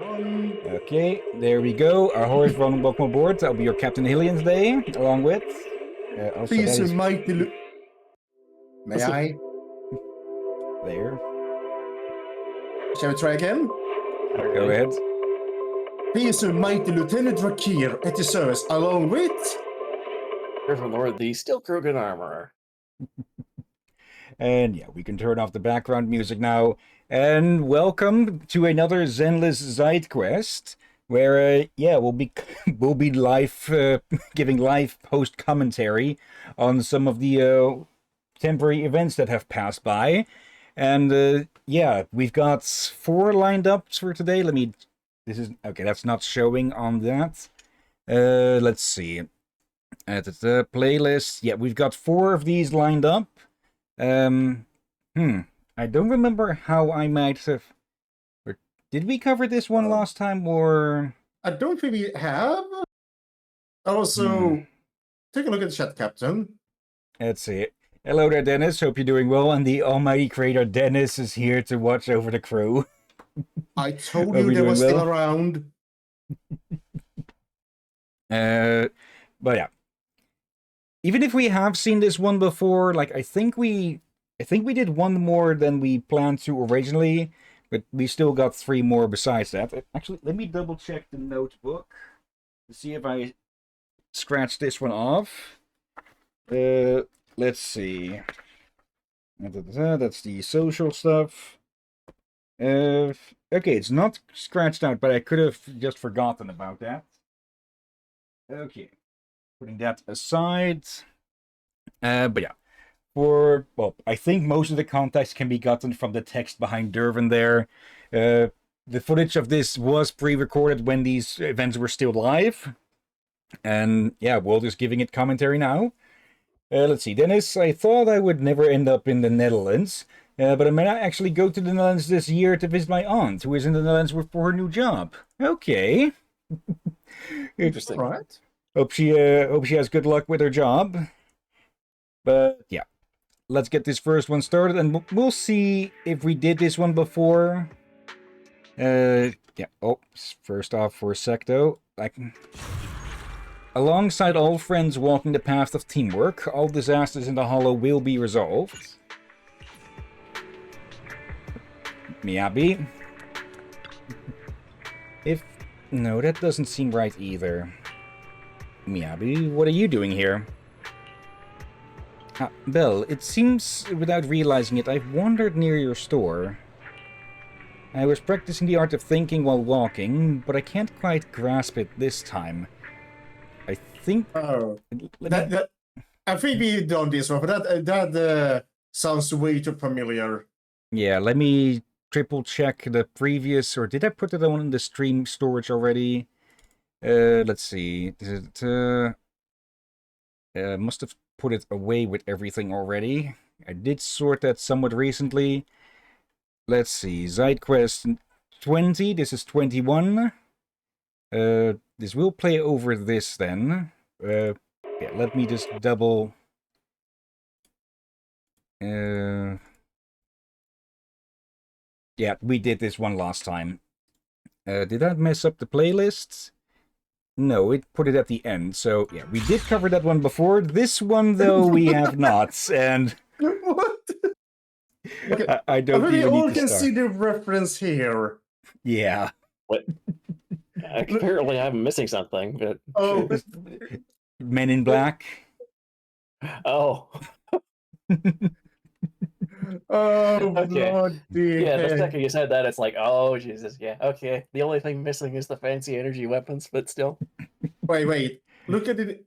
Okay, there we go. Our horse run, welcome aboard. I'll be your Captain Hillyan today, along with... also, that Please, is... mighty... May I? There. Shall we try again? Go ahead. Please, mighty Lieutenant Rakir at your service, along with... Lord, the Steel Krogan Armorer. And yeah, we can turn off the background music now. And welcome to another Zenless Zidequest, where we'll be live giving live post commentary on some of the temporary events that have passed by. And we've got 4 lined up for today. That's not showing on that. Let's see. At the playlist, yeah, we've got 4 of these lined up. I don't remember how I might have... Did we cover this one last time, or... I don't think we have. Also, take a look at the chat, Captain. Let's see. Hello there, Dennis. Hope you're doing well. And the almighty creator Dennis is here to watch over the crew. I told you they were still around. But yeah. Even if we have seen this one before, like I think we did one more than we planned to originally, but we still got 3 more besides that. Actually, let me double check the notebook to see if I scratched this one off. Let's see. That's the social stuff. Okay, it's not scratched out, but I could have just forgotten about that. Okay. Putting that aside, but yeah, I think most of the context can be gotten from the text behind Dervin there. The footage of this was pre-recorded when these events were still live, and yeah, we're just giving it commentary now. Let's see, Dennis, I thought I would never end up in the Netherlands, but I may actually go to the Netherlands this year to visit my aunt, who is in the Netherlands for her new job. Okay. Interesting. Right. Hope she has good luck with her job. But yeah, let's get this first one started, and we'll see if we did this one before. First off, for a sec though, alongside all friends walking the path of teamwork, all disasters in the Hollow will be resolved. Miyabi. No, that doesn't seem right either. Miyabi, what are you doing here? Belle, it seems, without realizing it, I've wandered near your store. I was practicing the art of thinking while walking, but I can't quite grasp it this time. I think... Oh. I think we've done this one, but that sounds way too familiar. Yeah, let me triple check the previous... Or did I put it on in the stream storage already? Let's see. Must have put it away with everything already. I did sort that somewhat recently. Let's see. Zidequest 20. This is 21. This will play over this then. Let me just double... Yeah, we did this one last time. Did that mess up the playlists? No, it put it at the end. So, yeah, we did cover that one before. This one, though, we have not. And... What? Okay. I don't even all need to can start. see the reference here. Yeah. What? Apparently I'm missing something, but... Oh. Men in Black. Oh. Oh, Okay. bloody Yeah, the heck. second you said that, it's like, oh, Jesus, yeah, okay. The only thing missing is the fancy energy weapons, but still. Wait. Look at it.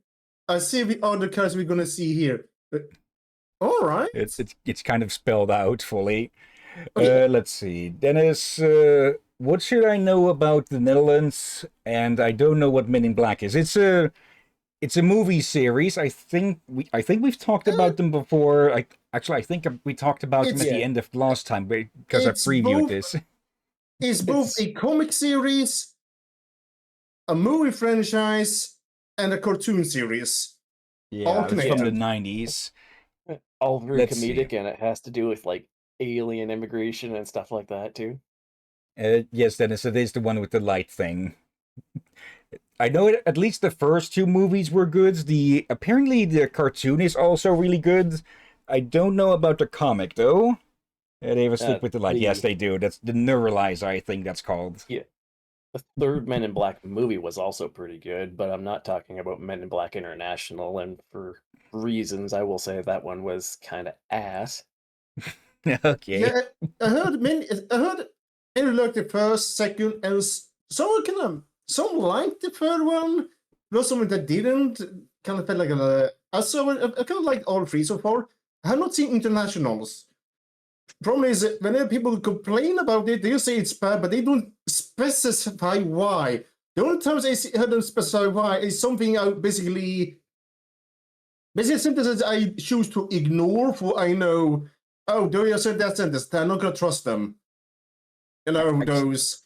I see the other cards we're gonna see here. All right. It's kind of spelled out fully. Okay. Let's see. Dennis, what should I know about the Netherlands? And I don't know what Men in Black is. It's a movie series. I think we've talked about them before. I think we talked about them at the end of last time because I previewed this. It's both a comic series, a movie franchise, and a cartoon series. Yeah, it's from the connected. 90s. All very Let's comedic, see. and it has to do with, like, alien immigration and stuff like that, too. Yes, Dennis, it is the one with the light thing. I know at least the first two movies were good. Apparently the cartoon is also really good. I don't know about the comic though. They have a stick with the light. Yes, they do. That's the Neuralizer, I think that's called. Yeah. The third Men in Black movie was also pretty good, but I'm not talking about Men in Black International, and for reasons I will say that one was kind of ass. Okay. Yeah, I heard many liked the first, second, and some liked the third one. There's someone that didn't. Kind of felt like I kind of liked all three so far. I have not seen internationals. Problem is, whenever people complain about it, they say it's bad, but they don't specify why. The only times I heard them specify why is something I basically sentences I choose to ignore, for I know, oh, do you said that sentence? I'm not gonna trust them. You know those.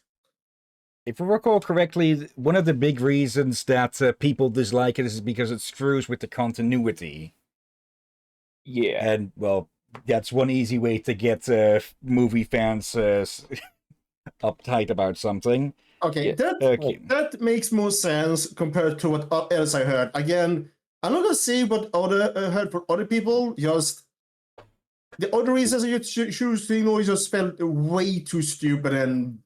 If I recall correctly, one of the big reasons that people dislike it is because it screws with the continuity. Yeah. And, well, that's one easy way to get movie fans uptight about something. Okay, that makes more sense compared to what else I heard. Again, I'm not gonna say what I heard from other people. Just the other reasons you choose to ignore just felt way too stupid, and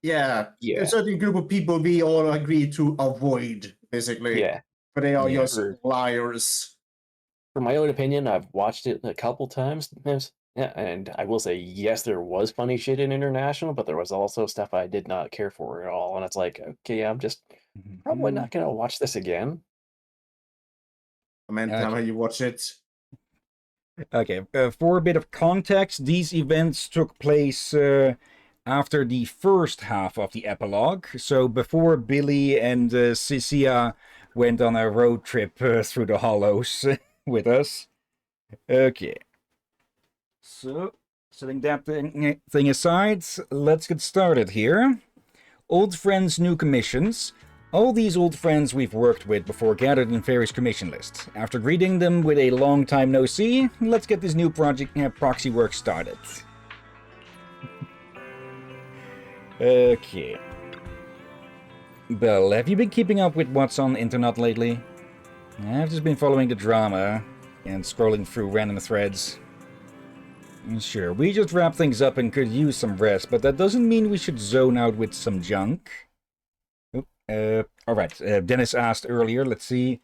a certain group of people we all agree to avoid, basically. Yeah, but they are just liars. For my own opinion, I've watched it a couple times. Yeah, and I will say, yes, there was funny shit in International, but there was also stuff I did not care for at all. And it's like, okay, I'm just probably not going to watch this again. I meant how you watch it. Okay, for a bit of context, these events took place after the first half of the epilogue. So before Billy and Cecilia went on a road trip through the hollows with us. Okay. So, setting that thing aside, let's get started here. Old friends, new commissions. All these old friends we've worked with before gathered in various commission lists. After greeting them with a long time no see, let's get this new project proxy work started. Okay. Belle, have you been keeping up with what's on the internet lately? I've just been following the drama and scrolling through random threads. Sure, we just wrap things up and could use some rest, but that doesn't mean we should zone out with some junk. Alright, Dennis asked earlier, let's see.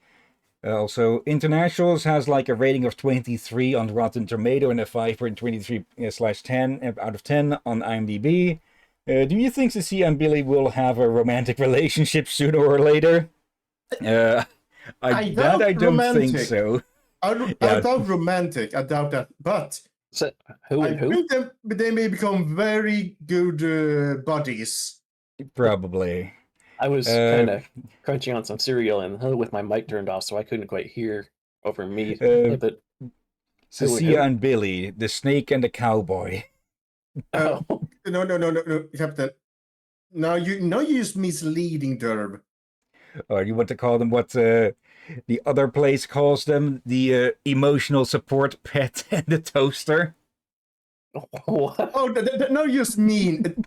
Also, Internationals has like a rating of 23 on Rotten Tomato and a 5.23/10 out of 10 on IMDb. Do you think Cecilia and Billy will have a romantic relationship sooner or later? I don't think so. I doubt romantic, I doubt that, but so, I think they may become very good buddies. Probably. I was kind of crunching on some cereal and with my mic turned off, so I couldn't quite hear over me. But Cecilia and Billy, the snake and the cowboy. No, Captain. No, you use misleading term. Or you want to call them what the other place calls them, the emotional support pet and the toaster? What? Oh, no, just mean.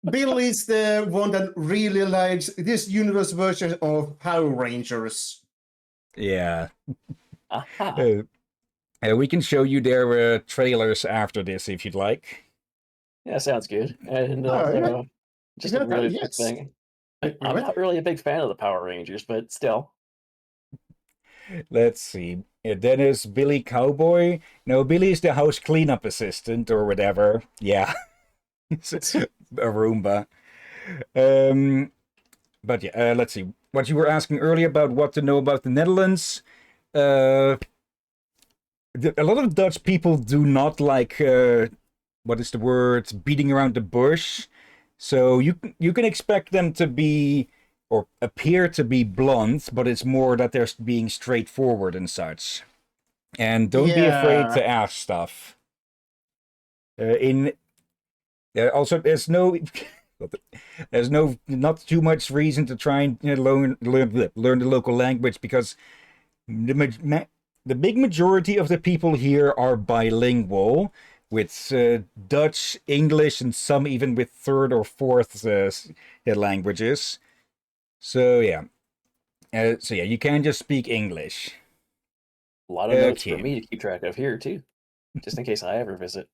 Billy's the one that really likes this universe version of Power Rangers. Yeah. We can show you their trailers after this if you'd like. Yeah, sounds good. And just a really quick thing. I'm not really a big fan of the Power Rangers, but still. Let's see. Dennis, Billy Cowboy. No, Billy's the house cleanup assistant or whatever. Yeah. It's a Roomba. But yeah, let's see. What you were asking earlier about what to know about the Netherlands. A lot of Dutch people do not like, what is the word, beating around the bush. So you can expect them to be, or appear to be blunt, but it's more that they're being straightforward and such. And don't be afraid to ask stuff. Also, there's not too much reason to try and learn the local language, because the big majority of the people here are bilingual. with Dutch, English, and some even with third or fourth languages. So yeah. You can just speak English. A lot of notes for Okay. me to keep track of here too, just in case I ever visit.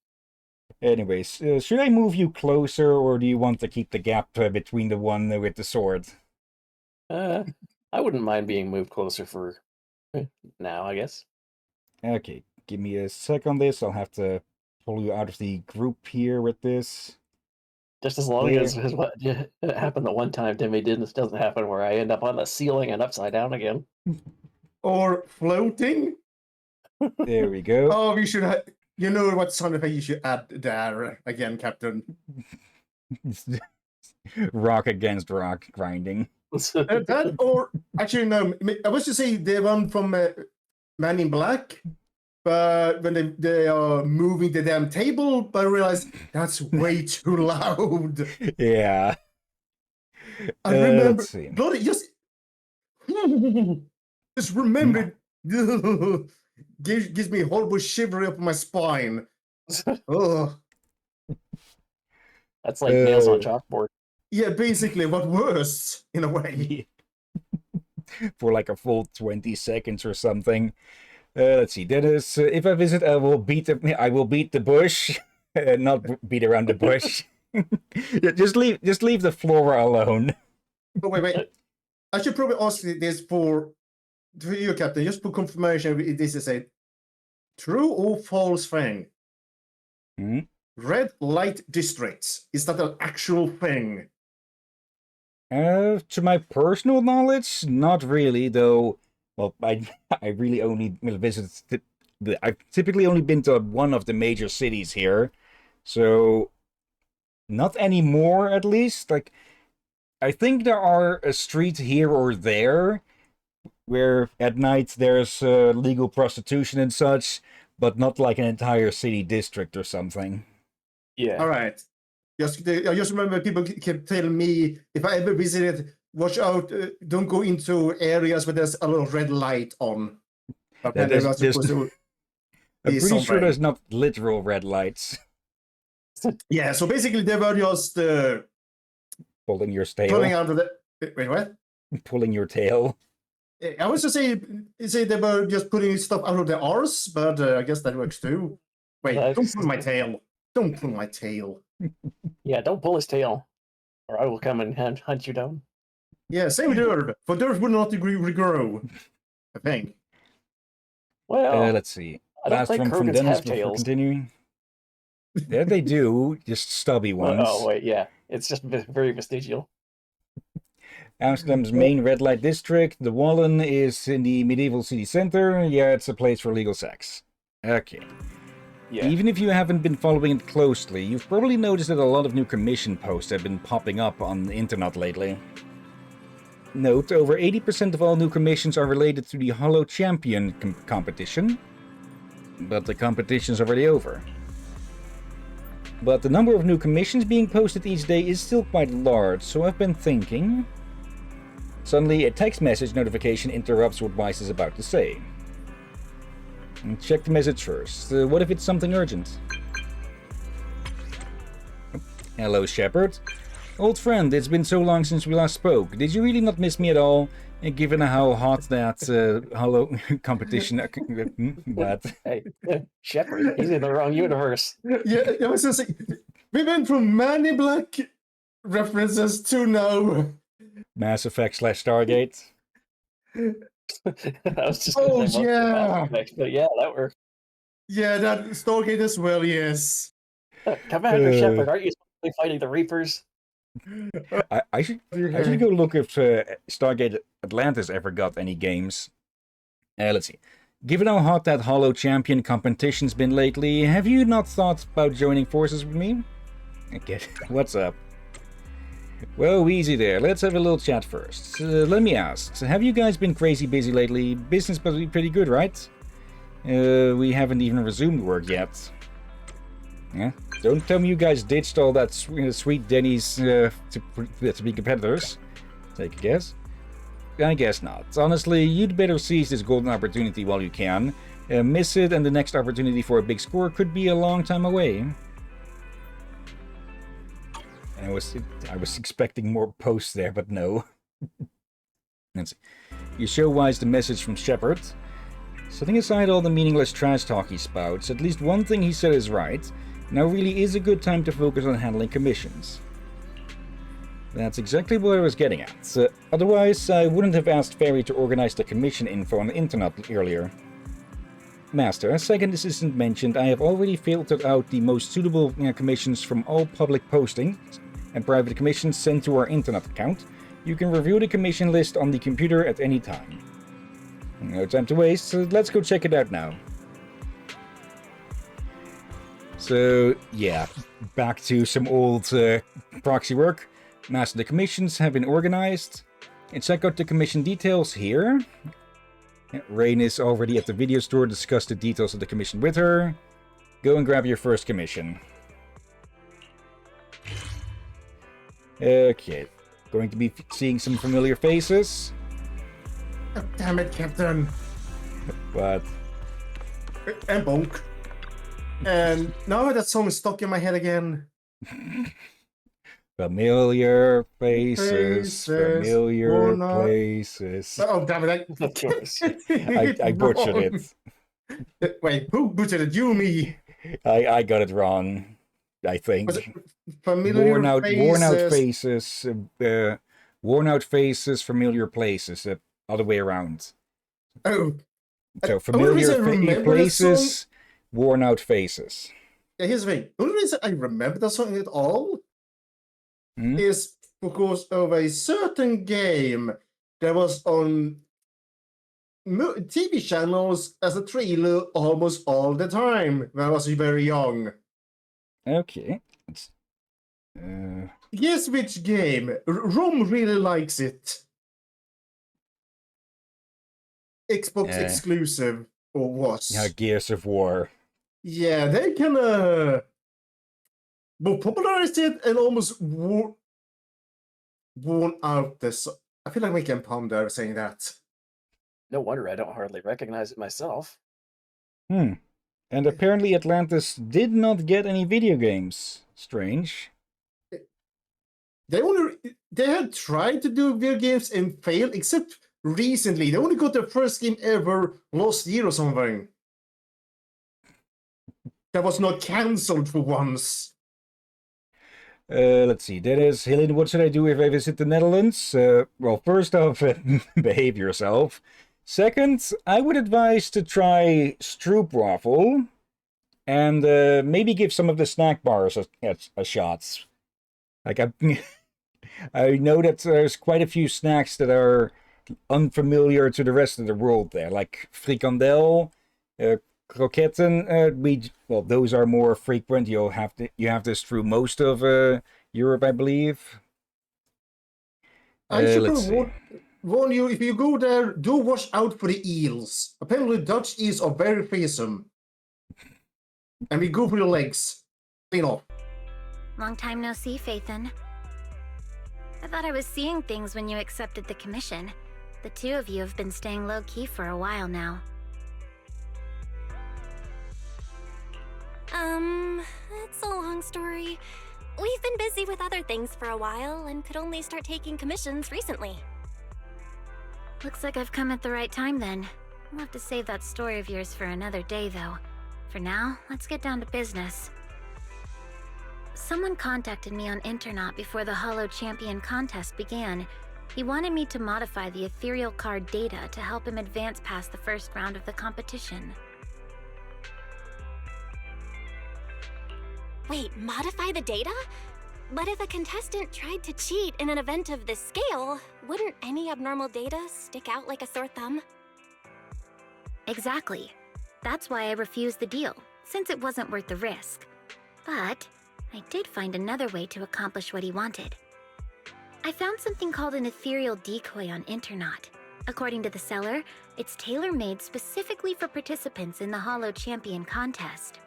Anyways, should I move you closer, or do you want to keep the gap between the one with the sword? I wouldn't mind being moved closer for now, I guess. Okay, give me a sec on this. I'll have to pull you out of the group here with this. Just as long There. as what happened the one time to me doesn't happen where I end up on the ceiling and upside down again. Or floating. There we go. Oh, we should have. You know what sound effect you should add there again, Captain? Rock against rock grinding. That or actually no, I was to say the one from Man in Black, but when they are moving the damn table, but I realized that's way too loud. Yeah. I remember, let's see. bloody just remember. Gives me a horrible shiver up my spine. Oh, That's like nails on chalkboard. yeah, basically, but worse in a way. For like a full 20 seconds or something. Let's see. Dennis, if I visit, I will beat the bush, not beat around the bush. just leave the flora alone. But wait. I should probably ask this for you, Captain, just for confirmation. This is a true or false thing. Hmm? Red light districts, is that an actual thing? To my personal knowledge, not really, though. Well, I really only visited. I've typically only been to one of the major cities here, so not anymore. At least, like, I think there are a street here or there where at night there's legal prostitution and such, but not like an entire city district or something. Yeah. All right. I just remember people kept telling me if I ever visited, watch out, don't go into areas where there's a lot of red light on. I'm pretty something. sure there's not literal red lights. Yeah, so basically they were just Pulling your tail. pulling out of the. Wait, what? Pulling your tail. I was to say they were just putting stuff out of their arse, but I guess that works too. Wait, don't pull my tail. Don't pull my tail. Yeah, don't pull his tail, or I will come and hunt you down. Yeah, same with Earth. For Earth would not regrow, I think. Well, Let's see. I don't Last think one from Krogans Dennis have before tails. continuing. Yeah, they do. Just stubby ones. Oh wait, yeah, it's just very vestigial. Amsterdam's main red light district, the Wallen, is in the medieval city center. Yeah, it's a place for legal sex. Okay. Yeah. Even if you haven't been following it closely, you've probably noticed that a lot of new commission posts have been popping up on the internet lately. Note, over 80% of all new commissions are related to the Hollow Champion competition, but the competition's already over. But the number of new commissions being posted each day is still quite large, so I've been thinking... Suddenly, a text message notification interrupts what Weiss is about to say. Check the message first. What if it's something urgent? Hello, Shepard. Old friend, it's been so long since we last spoke. Did you really not miss me at all? Given how hot that Hollow competition... But... Hey, Shepard, he's in the wrong universe. Yeah, I was just saying, we went from Man in Black references to now. Mass Effect / Stargate. I was just Oh, gonna say yeah. but yeah, that worked. Yeah, that Stargate as well, yes. Commander Shepard, aren't you supposed to be fighting the Reapers? I should go look if Stargate Atlantis ever got any games. Let's see. Given how hot that Hollow Champion competition's been lately, have you not thought about joining forces with me? Okay, what's up? Well, easy there. Let's have a little chat first. Let me ask, have you guys been crazy busy lately? Business must be pretty good, right? We haven't even resumed work yet. Yeah? Don't tell me you guys ditched all that sweet Denny's to be competitors. Take a guess. I guess not. Honestly, you'd better seize this golden opportunity while you can. Miss it, and the next opportunity for a big score could be a long time away. And I was expecting more posts there, but no. Let's see. You show Wise the message from Shepard. Setting aside all the meaningless trash talk he spouts, at least one thing he said is right. Now really is a good time to focus on handling commissions. That's exactly what I was getting at. Otherwise, I wouldn't have asked Fairy to organize the commission info on the internet earlier. Master, as second assistant mentioned, I have already filtered out the most suitable commissions from all public postings and private commissions sent to our internet account. You can review the commission list on the computer at any time. No time to waste, so let's go check it out now. So, yeah, back to some old proxy work. Master, the commissions have been organized. And check out the commission details here. Rain is already at the video store, discuss the details of the commission with her. Go and grab your first commission. Okay, going to be seeing some familiar faces. Oh, damn it, Captain. But And Bonk. And now that song is stuck in my head again. familiar faces, Faces, familiar worn out- places. Oh, damn it. Of course. I butchered it. Wait, who butchered it? You or me? I got it wrong, I think. Was it familiar Worn out faces? faces, worn out faces, familiar places, other way around. Oh, So only familiar reason I remember this places, worn out faces. yeah, here's the thing. The only reason I remember that song at all Hmm? is because of a certain game that was on TV channels as a trailer almost all the time when I was very young. Okay. Guess which game? Rom really likes it. Xbox exclusive, or was. Yeah, Gears of War. Yeah, they kind of both popularized it and almost worn out this. I feel like making palm there saying that. No wonder I don't hardly recognize it myself. And apparently Atlantis did not get any video games. Strange. They had tried to do video games and failed, except recently. They only got their first game ever last year or something. That was not cancelled for once. Let's see. That is, Hillyan, what should I do if I visit the Netherlands? Well, first off, behave yourself. Second, I would advise to try stroopwafel and maybe give some of the snack bars a shot. Like, I know that there's quite a few snacks that are unfamiliar to the rest of the world there, like frikandel, kroketten. Well, those are more frequent. You have this through most of Europe, I believe. I should Let's see. warn you, if you go there, do watch out for the eels. Apparently Dutch eels are very fearsome. And we go for your legs. Clean off. Long time no see, Phaethon. I thought I was seeing things when you accepted the commission. The two of you have been staying low-key for a while now. It's a long story. We've been busy with other things for a while and could only start taking commissions recently. Looks like I've come at the right time then. We'll have to save that story of yours for another day, though. For now, let's get down to business. Someone contacted me on Internet before the Hollow Champion contest began. He wanted me to modify the ethereal card data to help him advance past the first round of the competition. Wait, modify the data? But if a contestant tried to cheat in an event of this scale, wouldn't any abnormal data stick out like a sore thumb? Exactly. That's why I refused the deal, since it wasn't worth the risk. But I did find another way to accomplish what he wanted. I found something called an ethereal decoy on Internet. According to the seller, it's tailor-made specifically for participants in the Hollow Champion contest.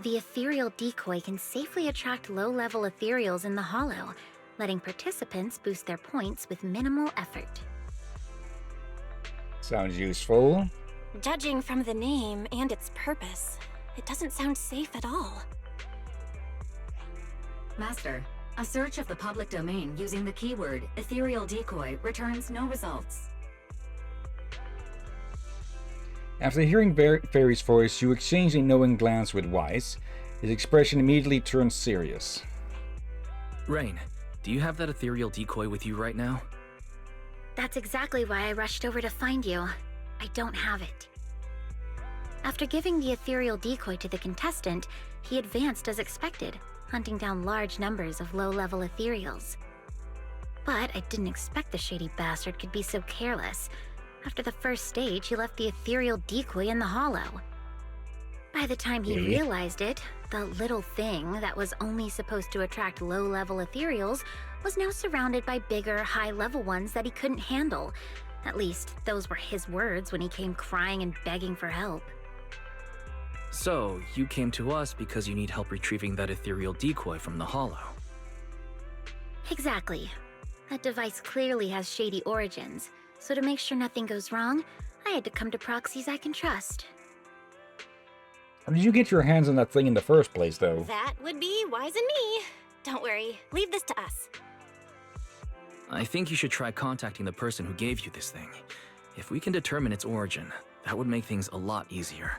The ethereal decoy can safely attract low-level ethereals in the Hollow, letting participants boost their points with minimal effort. Sounds useful. Judging from the name and its purpose, it doesn't sound safe at all. Master, a search of the public domain using the keyword ethereal decoy returns no results. After hearing Fairy's voice, you exchange a knowing glance with Wise. His expression immediately turns serious. Rain, do you have that ethereal decoy with you right now? That's exactly why I rushed over to find you. I don't have it. After giving the ethereal decoy to the contestant, he advanced as expected, hunting down large numbers of low-level ethereals. But I didn't expect the shady bastard could be so careless. After the first stage, he left the ethereal decoy in the hollow. By the time he realized it, the little thing that was only supposed to attract low-level ethereals was now surrounded by bigger, high-level ones that he couldn't handle. At least, those were his words when he came crying and begging for help. So, you came to us because you need help retrieving that ethereal decoy from the hollow. Exactly. That device clearly has shady origins, so to make sure nothing goes wrong, I had to come to proxies I can trust. How did you get your hands on that thing in the first place, though? That would be Wise and me. Don't worry, leave this to us. I think you should try contacting the person who gave you this thing. If we can determine its origin, that would make things a lot easier.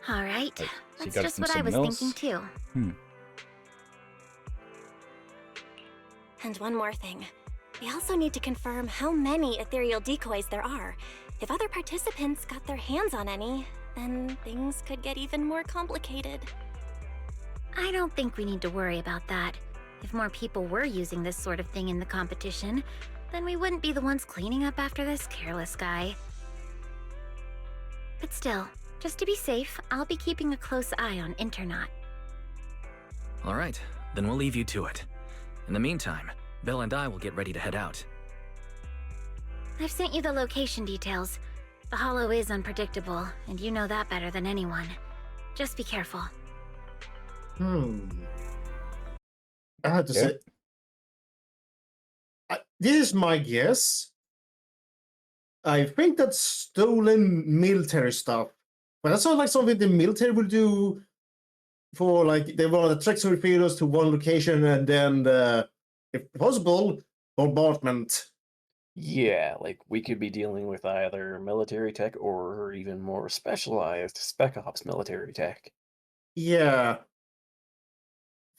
All right, so you that's got just from what I was someone else? thinking too. And one more thing. We also need to confirm how many ethereal decoys there are. If other participants got their hands on any, then things could get even more complicated. I don't think we need to worry about that. If more people were using this sort of thing in the competition, then we wouldn't be the ones cleaning up after this careless guy. But still, just to be safe, I'll be keeping a close eye on Internaut. Alright, then we'll leave you to it. In the meantime, Belle and I will get ready to head out. I've sent you the location details. The hollow is unpredictable, and you know that better than anyone. Just be careful. I have to say, this is my guess. I think that's stolen military stuff. But that sounds like something the military would do for, like, they want to attract some refugees to one location and then, if possible, bombardment. Yeah, like we could be dealing with either military tech or even more specialized spec ops military tech. Yeah.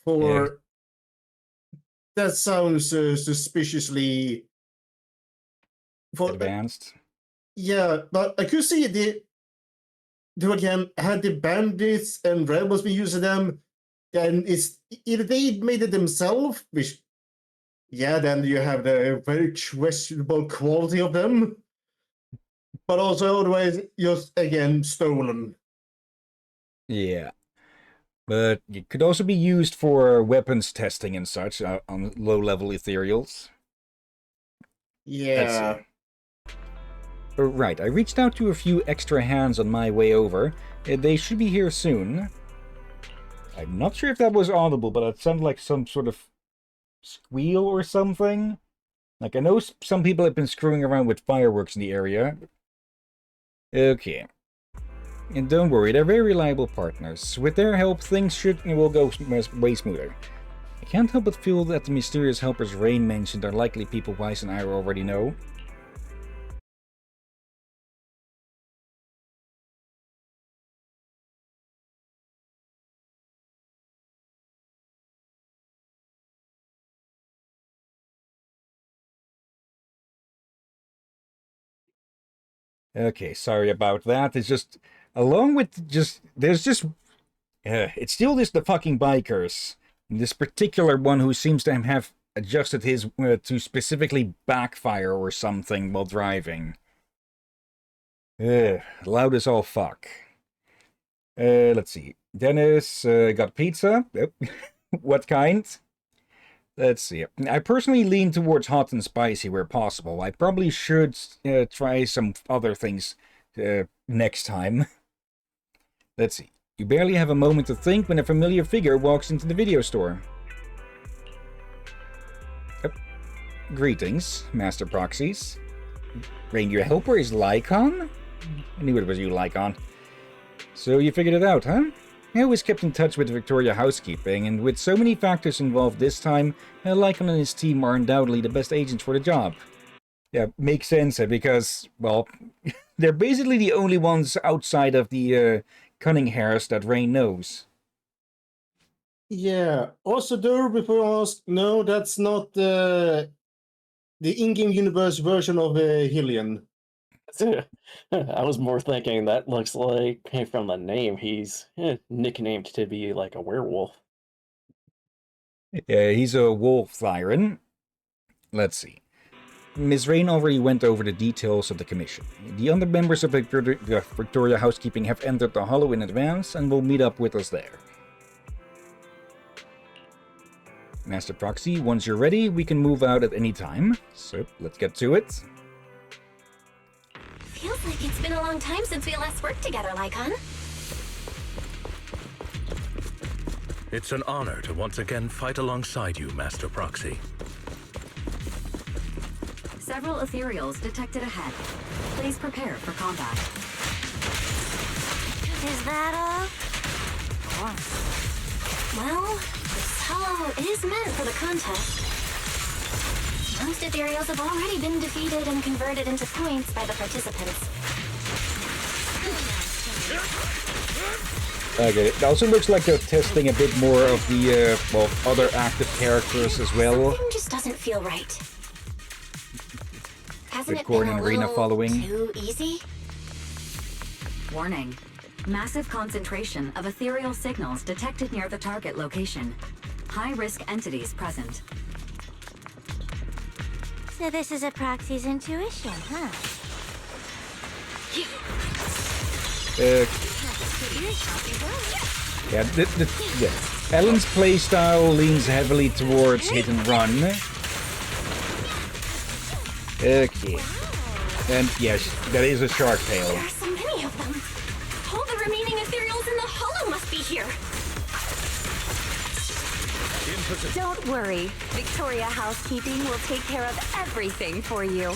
For that sounds suspiciously Advanced. Yeah, but I could see again, had the bandits and rebels been using them, then it's either they made it themselves, which then you have the very questionable quality of them. But also otherwise just again stolen. Yeah. But it could also be used for weapons testing and such on low-level ethereals. Yeah. Right, I reached out to a few extra hands on my way over. They should be here soon. I'm not sure if that was audible, but it sounded like some sort of squeal or something. Like, I know some people have been screwing around with fireworks in the area. Okay. And don't worry, they're very reliable partners. With their help, things will go way smoother. I can't help but feel that the mysterious helpers Rain mentioned are likely people Weiss and I already know. Okay, sorry about that. It's just, along with it's still the fucking bikers. This particular one who seems to have adjusted his to specifically backfire or something while driving. Loud as all fuck. Let's see. Dennis got pizza. Yep. What kind? Let's see. I personally lean towards hot and spicy where possible. I probably should try some other things next time. Let's see. You barely have a moment to think when a familiar figure walks into the video store. Yep. Greetings, Master Proxies. Reindeer Helper is Lycon? I knew it was you, Lycon. So you figured it out, huh? I always kept in touch with Victoria Housekeeping, and with so many factors involved this time, Lycon and his team are undoubtedly the best agents for the job. Yeah, makes sense, because, well, they're basically the only ones outside of the cunning hairs that Rain knows. Yeah. Also, though, before I ask, no, that's not the in-game universe version of Hillyan. I was more thinking that looks like, from the name, he's nicknamed to be like a werewolf. Yeah, he's a wolf Thyran. Let's see. Ms. Rain already went over the details of the commission. The other members of Victoria Housekeeping have entered the Hollow in advance and will meet up with us there. Master Proxy, once you're ready, we can move out at any time. So, let's get to it. Feels like it's been a long time since we last worked together, Lycon. It's an honor to once again fight alongside you, Master Proxy. Several ethereals detected ahead. Please prepare for combat. Is that all? Well, this hollow is meant for the contest. Most ethereals have already been defeated and converted into points by the participants. Okay, it also looks like they're testing a bit more of the, well, other active characters as well. Something just doesn't feel right. Hasn't it Corn been and a Rena little following. too easy? Warning. Massive concentration of ethereal signals detected near the target location. High-risk entities present. So this is a proxy's intuition, huh? Yeah, Ellen's playstyle leans heavily towards hit and run. Okay. And yes, that is a shark tail. There are so many of them. All the remaining ethereals in the hollow must be here. Don't worry. Victoria Housekeeping will take care of everything for you.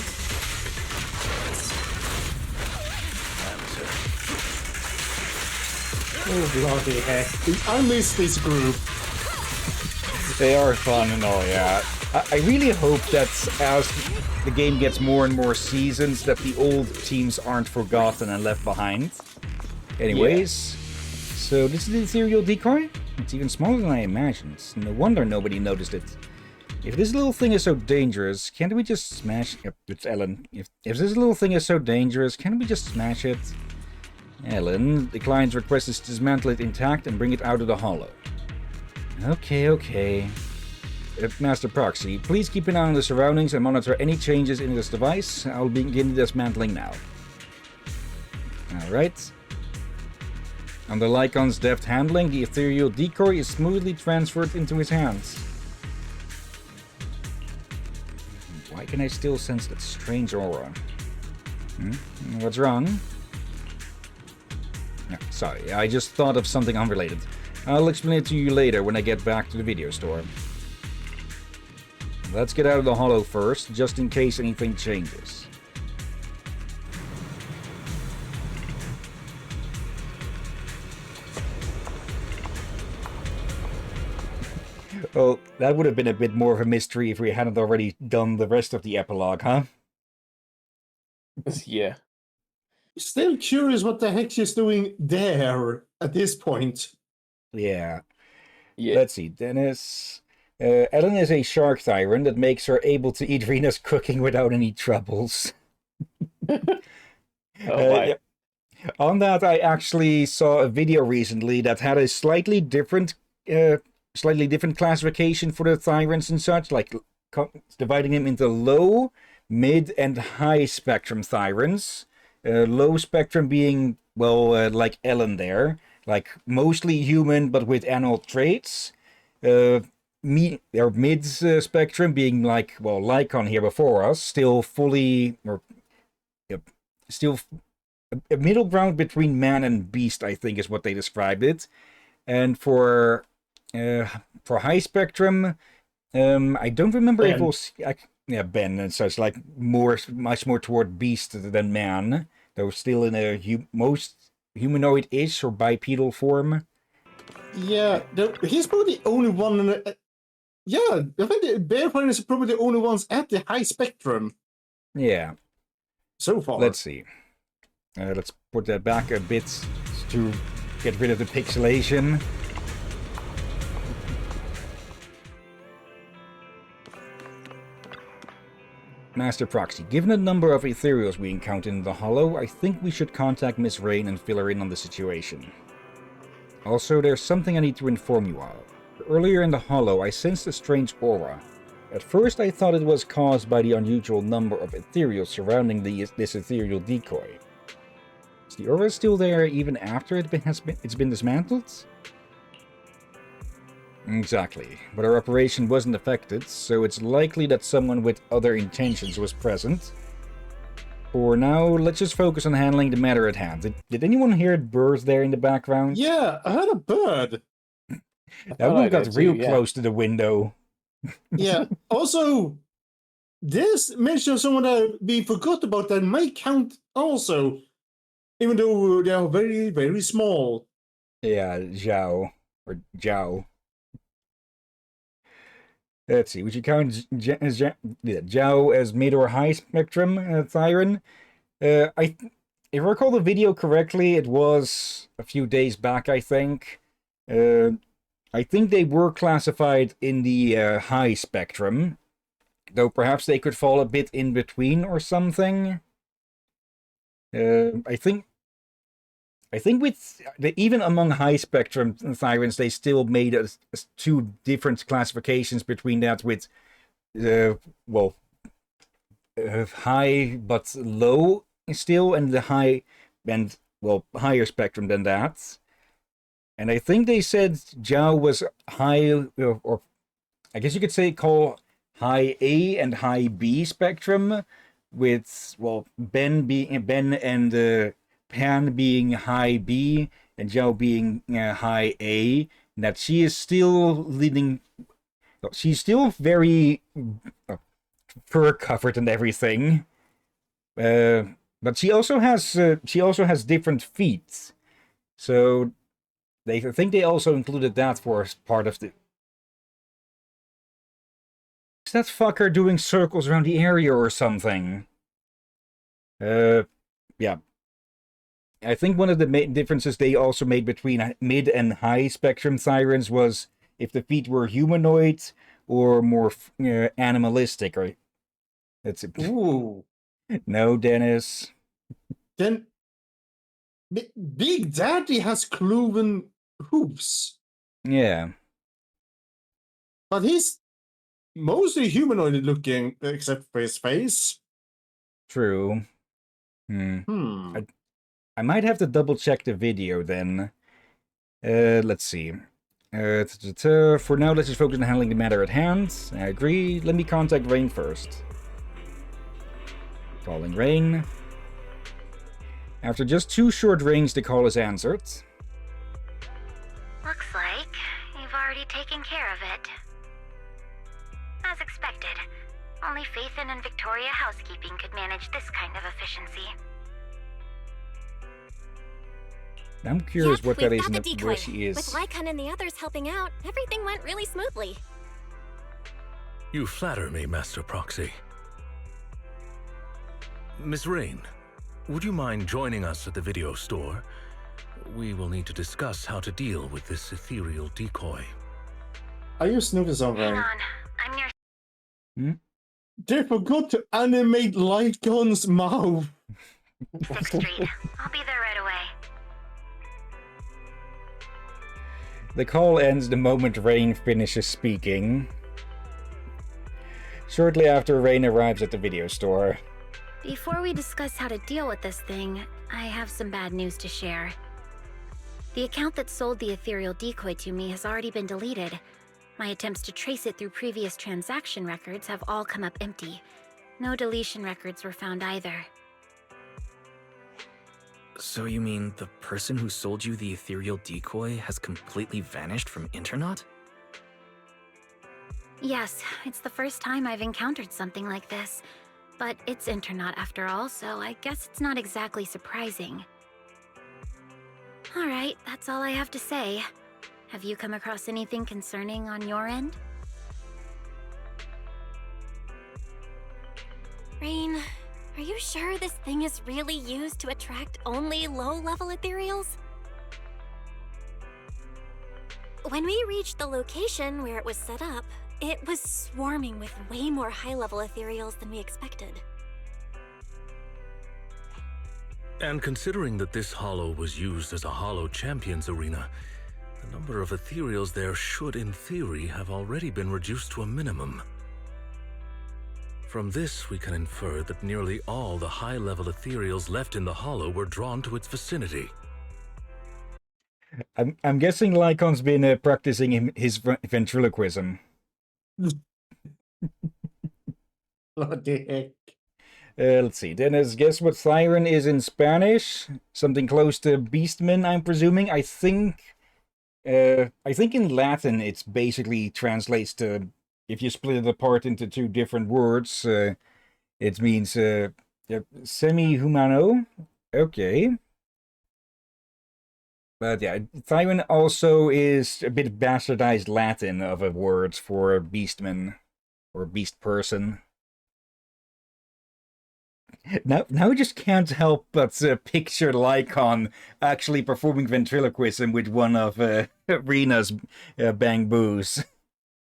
Oh, bloody heck. I miss this group. They are fun and all, yeah. I really hope that as the game gets more and more seasons, that the old teams aren't forgotten and left behind. Anyways, so this is the ethereal decoy? It's even smaller than I imagined. No wonder nobody noticed it. If this little thing is so dangerous, can't we just smash... Yep, it's Ellen. If this little thing is so dangerous, can't we just smash it? Ellen, the client's request is to dismantle it intact and bring it out of the hollow. Okay. Master Proxy, please keep an eye on the surroundings and monitor any changes in this device. I'll begin dismantling now. Alright. Under Lycon's deft handling, the ethereal decoy is smoothly transferred into his hands. Why can I still sense that strange aura? What's wrong? No, sorry, I just thought of something unrelated. I'll explain it to you later when I get back to the video store. Let's get out of the hollow first, just in case anything changes. Well, that would have been a bit more of a mystery if we hadn't already done the rest of the epilogue, huh? Yeah. Still curious what the heck she's doing there at this point. Yeah. Yeah. Let's see, Dennis... Ellen is a shark tyrant that makes her able to eat Rena's cooking without any troubles. Oh my. Yeah. On that, I actually saw a video recently that had a slightly different classification for the tyrants and such, like dividing them into low, mid, and high spectrum tyrants. Low spectrum being, well, like Ellen there, like mostly human but with animal traits. Mid spectrum being like, well, Lycon here before us, still fully, or still a middle ground between man and beast, I think is what they described it. And for high spectrum, I don't remember if it was Ben and such, like much more toward beast than man. though still in a most humanoid-ish or bipedal form. Yeah, he's probably the only one. Yeah, I think the Bearfriend is probably the only ones at the high spectrum Yeah. so far. Let's see. Let's put that back a bit to get rid of the pixelation. Master Proxy, given the number of ethereals we encountered in the Hollow, I think we should contact Miss Rain and fill her in on the situation. Also, there's something I need to inform you of. Earlier in the Hollow, I sensed a strange aura. At first, I thought it was caused by the unusual number of ethereals surrounding this ethereal decoy. Is the aura still there even after it's been dismantled? Exactly, but our operation wasn't affected, so it's likely that someone with other intentions was present. For now, let's just focus on handling the matter at hand. Did anyone hear birds there in the background? Yeah, I heard a bird. That one got real close to the window. Yeah, also, this mentions someone that we forgot about that might count also, even though they are very, very small. Yeah, Zhao. Or Zhao. Let's see, would you count Zhao as mid or high spectrum, Thyron? If I recall the video correctly, it was a few days back, I think. I think they were classified in the high spectrum, though perhaps they could fall a bit in between or something. I think with even among high spectrum Thyrans, they still made two different classifications between that with, high but low still, and the high and higher spectrum than that. And I think they said Zhao was high, or I guess you could say call high A and high B spectrum, with Ben and Pan being high B and Zhao being high A. And that she is still leading. She's still very fur covered and everything, but she also has different feet, so. I think they also included that for part of the... Is that fucker doing circles around the area or something? Yeah. I think one of the differences they also made between mid and high spectrum Thyrans was if the feet were humanoid or more animalistic. Or that's it. Ooh. No, Dennis. Then Big Daddy has cloven hooves. Yeah. But he's mostly humanoid looking, except for his face. True. I might have to double check the video then. Let's see. For now, let's just focus on handling the matter at hand. I agree. Let me contact Rain first. Calling Rain. After just 2 short rings, the call is answered. Looks like you've already taken care of it. As expected, only Faithin and Victoria Housekeeping could manage this kind of efficiency. I'm curious what that is got and the where decoy. she is. With Lycan and the others helping out, everything went really smoothly. You flatter me, Master Proxy. Miss Rain, would you mind joining us at the video store? We will need to discuss how to deal with this ethereal decoy. I just noticed something. Hang on, I'm near They forgot to animate Lycan's mouth. 6th Street. I'll be there right away. The call ends the moment Rain finishes speaking. Shortly after, Rain arrives at the video store. Before we discuss how to deal with this thing, I have some bad news to share. The account that sold the ethereal decoy to me has already been deleted. My attempts to trace it through previous transaction records have all come up empty. No deletion records were found either. So you mean the person who sold you the ethereal decoy has completely vanished from Internet? Yes, it's the first time I've encountered something like this. but it's Internaut after all, so I guess it's not exactly surprising. Alright, that's all I have to say. Have you come across anything concerning on your end? Rain, are you sure this thing is really used to attract only low-level ethereals? When we reached the location where it was set up, it was swarming with way more high-level ethereals than we expected. And considering that this hollow was used as a hollow champions arena, the number of ethereals there should, in theory, have already been reduced to a minimum. From this, we can infer that nearly all the high-level ethereals left in the hollow were drawn to its vicinity. I'm guessing Lycon's been practicing his ventriloquism. Bloody heck. Let's see. Dennis, guess what siren is in Spanish? Something close to beastman, I'm presuming. I think in Latin it's basically translates to, if you split it apart into two different words, it means semi-humano. Okay. But yeah, siren also is a bit bastardized Latin of a word for beastman or beast person. Now I just can't help but picture Lycon actually performing ventriloquism with one of Rena's bang boos.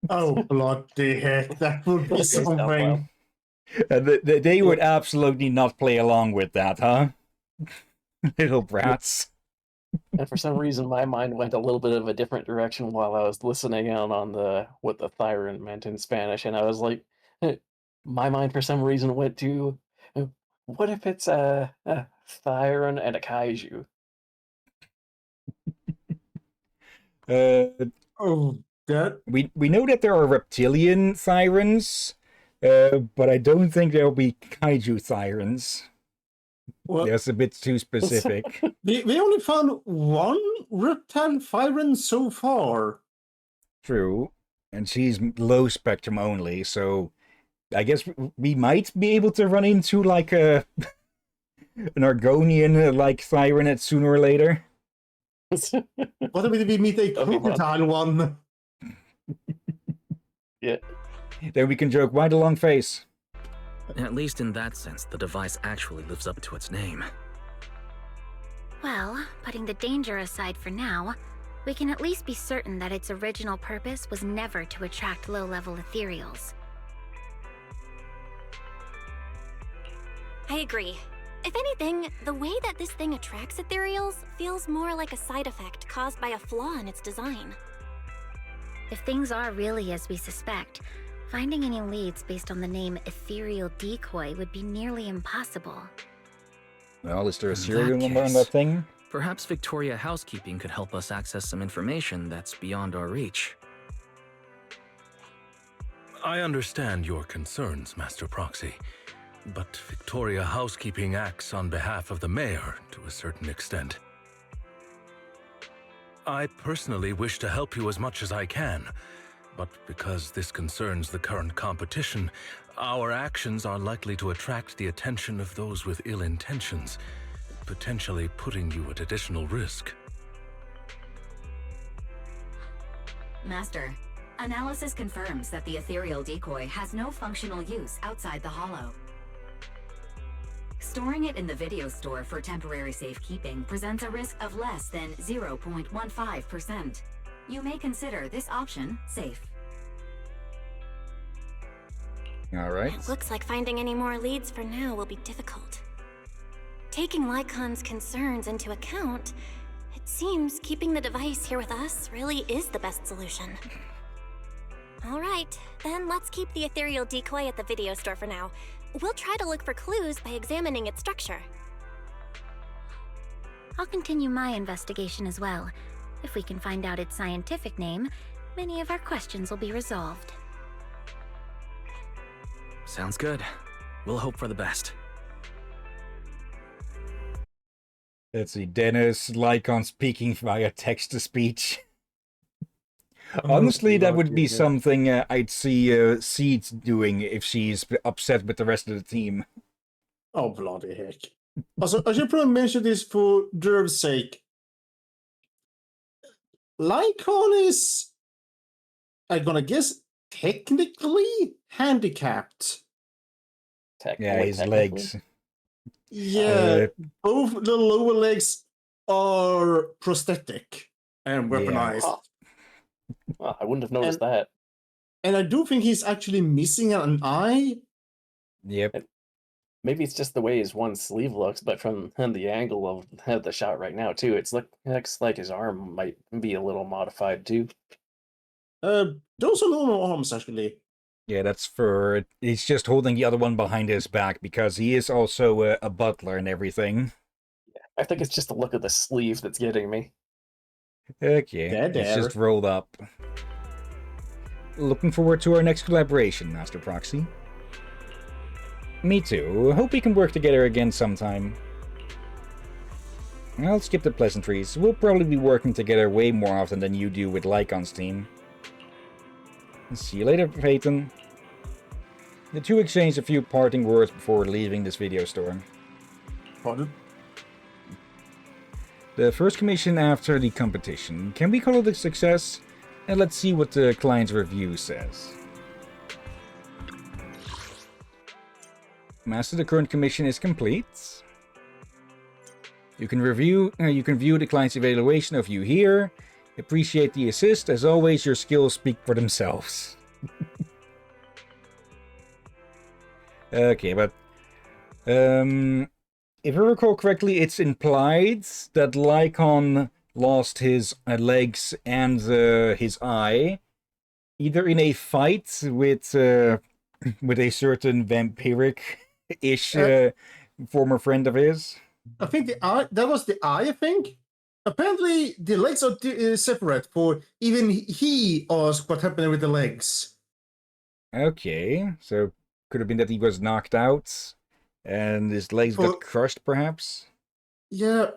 Oh, bloody heck, that would be something. They would absolutely not play along with that, huh? Little brats. And for some reason, my mind went a little bit of a different direction while I was listening in on what the Thyron meant in Spanish, and I was like, my mind for some reason went to, what if it's a Thyron and a kaiju? Oh, that. We know that there are reptilian Thyrons, but I don't think there'll be kaiju Thyrons. Well, that's a bit too specific. we only found one reptile Thyron so far. True, and she's low spectrum only, so I guess we might be able to run into like an Argonian like Thyron sooner or later. What if we meet a crocodile one? Yeah. Then we can joke, why the long face? At least in that sense, the device actually lives up to its name. Well, putting the danger aside for now, we can at least be certain that its original purpose was never to attract low-level ethereals. I agree. If anything, the way that this thing attracts ethereals feels more like a side effect caused by a flaw in its design. If things are really as we suspect, finding any leads based on the name Ethereal Decoy would be nearly impossible. Well, is there a In serial that number on case, that thing? Perhaps Victoria Housekeeping could help us access some information that's beyond our reach. I understand your concerns, Master Proxy, but Victoria Housekeeping acts on behalf of the mayor to a certain extent. I personally wish to help you as much as I can, but because this concerns the current competition, our actions are likely to attract the attention of those with ill intentions, potentially putting you at additional risk. Master, analysis confirms that the ethereal decoy has no functional use outside the hollow. Storing it in the video store for temporary safekeeping presents a risk of less than 0.15%. You may consider this option safe. All right. It looks like finding any more leads for now will be difficult. Taking Lycon's concerns into account, it seems keeping the device here with us really is the best solution. All right, then let's keep the ethereal decoy at the video store for now. We'll try to look for clues by examining its structure. I'll continue my investigation as well. If we can find out its scientific name, many of our questions will be resolved. Sounds good. We'll hope for the best. Let's see, Dennis, Lycon speaking via text-to-speech. Honestly, that would be bloody heck. something I'd see Seeds doing if she's upset with the rest of the team. Oh, bloody heck. Also, I should probably mention this for Derv's sake. Lycon is, I'm gonna guess, technically handicapped. Yeah, his Technically. legs. Yeah, both the lower legs are prosthetic and Yeah. weaponized. Oh. Well, I wouldn't have noticed that. And I do think he's actually missing an eye. Yep. Maybe it's just the way his one sleeve looks, but from the angle of the shot right now too, looks like his arm might be a little modified too. Those are normal arms, actually. Yeah, that's for... He's just holding the other one behind his back because he is also a butler and everything. I think it's just the look of the sleeve that's getting me. Okay, There, it's there. just rolled up. Looking forward to our next collaboration, Master Proxy. Me too. Hope we can work together again sometime. I'll skip the pleasantries. We'll probably be working together way more often than you do with Lycon's team. See you later, Peyton. The two exchanged a few parting words before leaving this video store. Pardon? The first commission after the competition. Can we call it a success? And let's see what the client's review says. Master, the current commission is complete. You can view the client's evaluation of you here. Appreciate the assist. As always, your skills speak for themselves. Okay, but if I recall correctly, it's implied that Lycon lost his legs and his eye, either in a fight with a certain vampiric-ish former friend of his. I think the eye, that was the eye, I think. Apparently, the legs are separate, for even he asked what happened with the legs. Okay, so could have been that he was knocked out and his legs got crushed, perhaps? Yeah.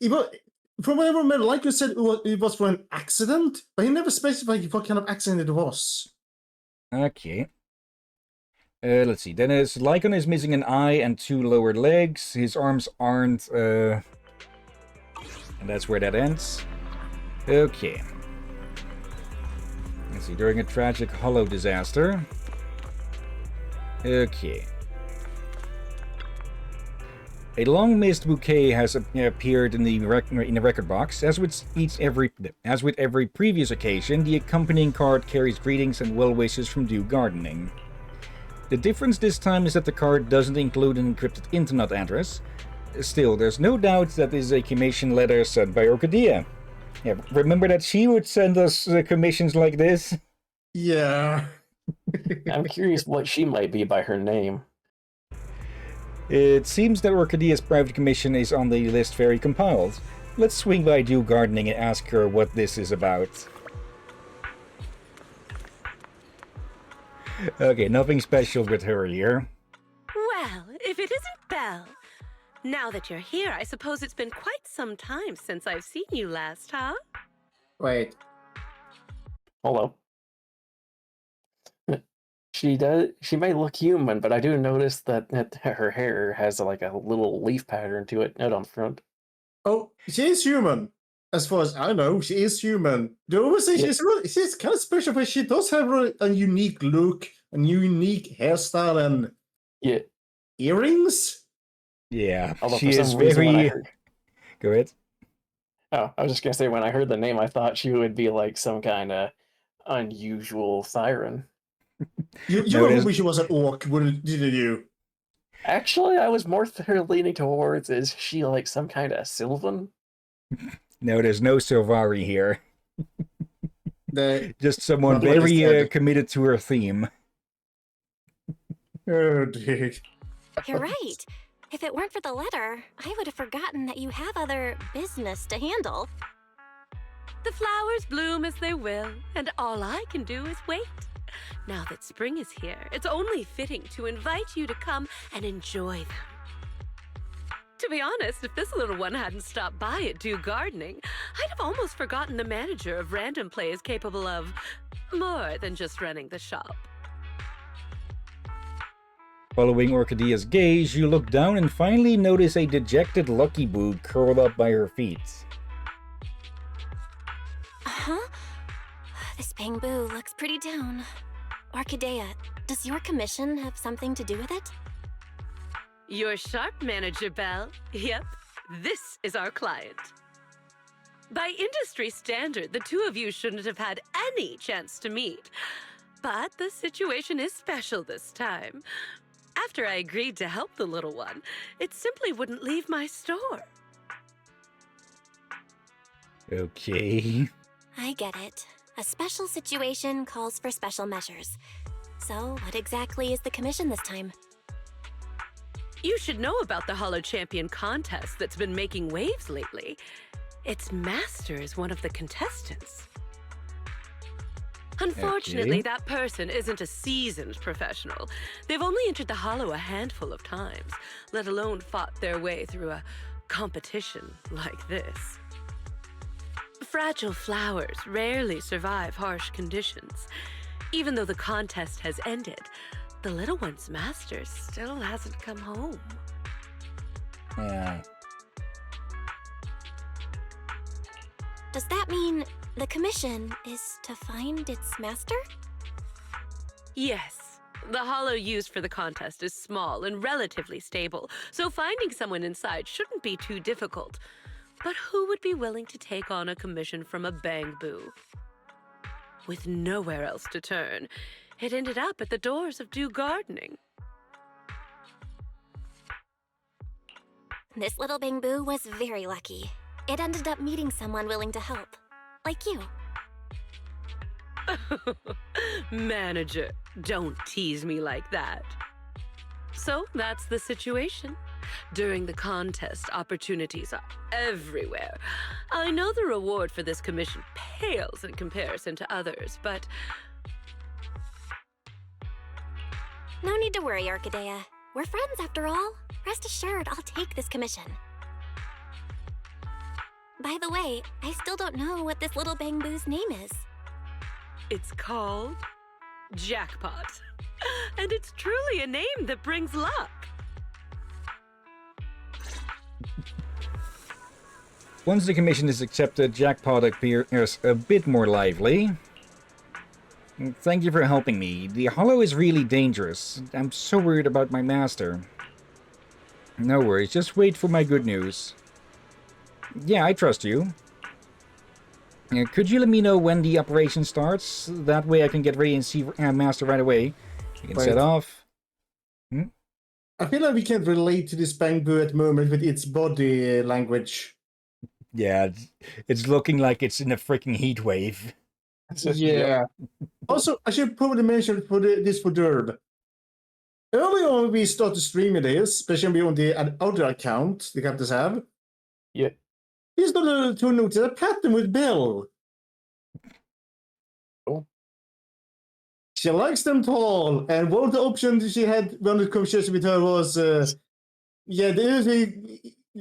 From what I remember, like you said, it was for an accident, but he never specified what kind of accident it was. Okay. Let's see. Then Lycon is missing an eye and two lower legs. His arms aren't, and that's where that ends. Okay. Let's see. During a tragic hollow disaster. Okay. A long-missed bouquet has appeared in the record box. As with every previous occasion, the accompanying card carries greetings and well wishes from Dew Gardening. The difference this time is that the card doesn't include an encrypted internet address. Still, there's no doubt that this is a commission letter sent by Orchidea. Yeah, remember that she would send us commissions like this? Yeah. I'm curious what she might be by her name. It seems that Orchidea's private commission is on the list very compiled. Let's swing by Dew Gardening and ask her what this is about. Okay, nothing special with her here. Well, if it isn't Belle. Now that you're here, I suppose it's been quite some time since I've seen you last, huh? Wait. Hello. She may look human, but I do notice that her hair has like a little leaf pattern to it out on the front. Oh, she is human. As far as I know, she is human. The only thing she's kind of special, but she does have a unique look, a unique hairstyle, and earrings. Yeah, Although she for is some reason very... Go ahead. Oh, I was just gonna say, when I heard the name, I thought she would be like some kind of unusual siren. You wish she was an orc, didn't you? Actually, I was more leaning towards, is she like some kind of Sylvan? No, there's no Sylvari here. Just someone Not what is very said. committed to her theme. Oh, dear. You're right. If it weren't for the letter, I would have forgotten that you have other business to handle. The flowers bloom as they will, and all I can do is wait. Now that spring is here, it's only fitting to invite you to come and enjoy them. To be honest, if this little one hadn't stopped by at Do Gardening, I'd have almost forgotten the manager of Random Play is capable of more than just running the shop. Following Orchidea's gaze, you look down and finally notice a dejected Lucky Boo curled up by her feet. Huh? This Bangbu looks pretty down. Orchidea, does your commission have something to do with it? You're sharp, Manager Bell. Yep, this is our client. By industry standard, the two of you shouldn't have had any chance to meet. But the situation is special this time. After I agreed to help the little one, it simply wouldn't leave my store. Okay. I get it. A special situation calls for special measures. So, what exactly is the commission this time? You should know about the Hollow Champion contest that's been making waves lately. Its master is one of the contestants. Unfortunately, Okay. that person isn't a seasoned professional. They've only entered the Hollow a handful of times, let alone fought their way through a competition like this. Fragile flowers rarely survive harsh conditions. Even though the contest has ended, the little one's master still hasn't come home. Yeah. Does that mean the commission is to find its master? Yes. The hollow used for the contest is small and relatively stable, so finding someone inside shouldn't be too difficult. But who would be willing to take on a commission from a Bangbu? With nowhere else to turn, it ended up at the doors of Do Gardening. This little Bangbu was very lucky. It ended up meeting someone willing to help. Like you. Manager, don't tease me like that. So that's the situation. During the contest, opportunities are everywhere. I know the reward for this commission pales in comparison to others, but No need to worry, Orchidea. We're friends after all. Rest assured, I'll take this commission. By the way, I still don't know what this little Bangbu's name is. it's called Jackpot. And it's truly a name that brings luck. Once the commission is accepted, Jackpot appears a bit more lively. Thank you for helping me. The Hollow is really dangerous. I'm so worried about my master. No worries, just wait for my good news. Yeah, I trust you. Could you let me know when the operation starts? That way I can get ready and see Master right away. You can set Right. off. I feel like we can't relate to this Bangbu at the moment with its body language. Yeah, it's looking like it's in a freaking heat wave. Yeah. Also, I should probably mention this for Derb. Early on, we started streaming this, especially on the other account the captains have. Yeah. We started to notice a pattern with Belle. Oh. She likes them tall, and one of the options she had when the conversation with her was,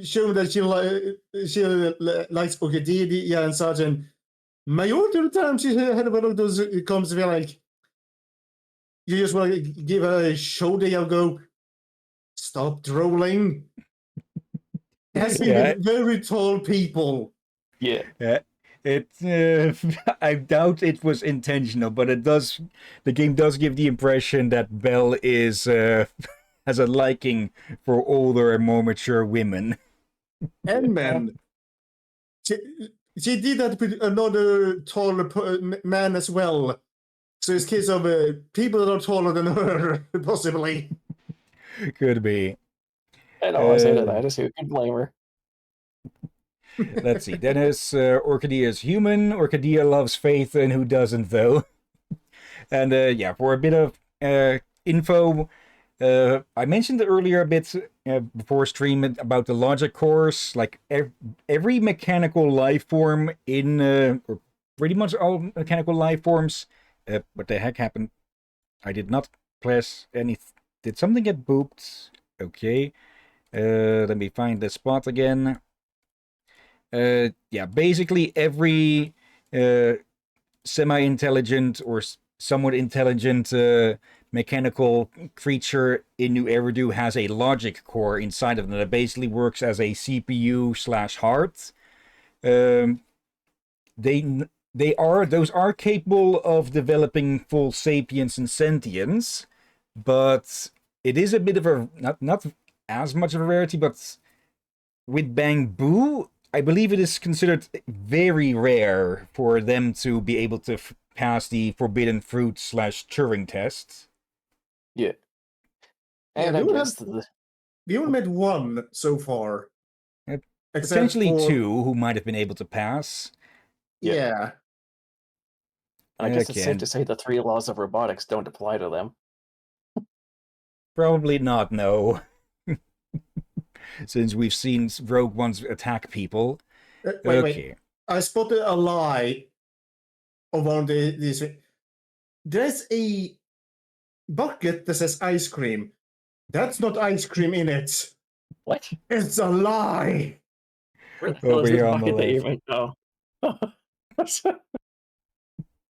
showing that she likes Orchidea and such, and majority of the time she had one of those comments to be like, you just want to give her a shoulder and go, stop drooling. It has been Yeah. with very tall people. Yeah. I doubt it was intentional, but it does. The game does give the impression that Belle is has a liking for older and more mature women. And men. She did that with another taller man as well. So it's a case of people that are taller than her, possibly. Could be. I know, I say to that, who could blame her? Let's see. Dennis, Orchidea is human. Orchidea loves Faith, and who doesn't, though? And yeah, for a bit of info, I mentioned earlier a bit before stream about the logic course. Like every mechanical life form in, or pretty much all mechanical life forms. What the heck happened? I did not press any. Did something get booped? Okay. Let me find the spot again. Yeah, basically every semi-intelligent or somewhat intelligent mechanical creature in New Eridu has a logic core inside of them that basically works as a CPU/heart. Those are capable of developing full sapience and sentience, but it is a bit of a not as much of a rarity, but with Bangbu, I believe it is considered very rare for them to be able to pass the forbidden fruit / Turing test. Yeah. Yeah, And I guess we only met one so far. Potentially two who might have been able to pass. Yeah. I guess it's safe to say the 3 laws of robotics don't apply to them. Probably not, no. Since we've seen rogue ones attack people. Wait. I spotted a lie of one of these. There's a bucket that says ice cream. That's not ice cream in it. What? It's a lie. Over here on the left.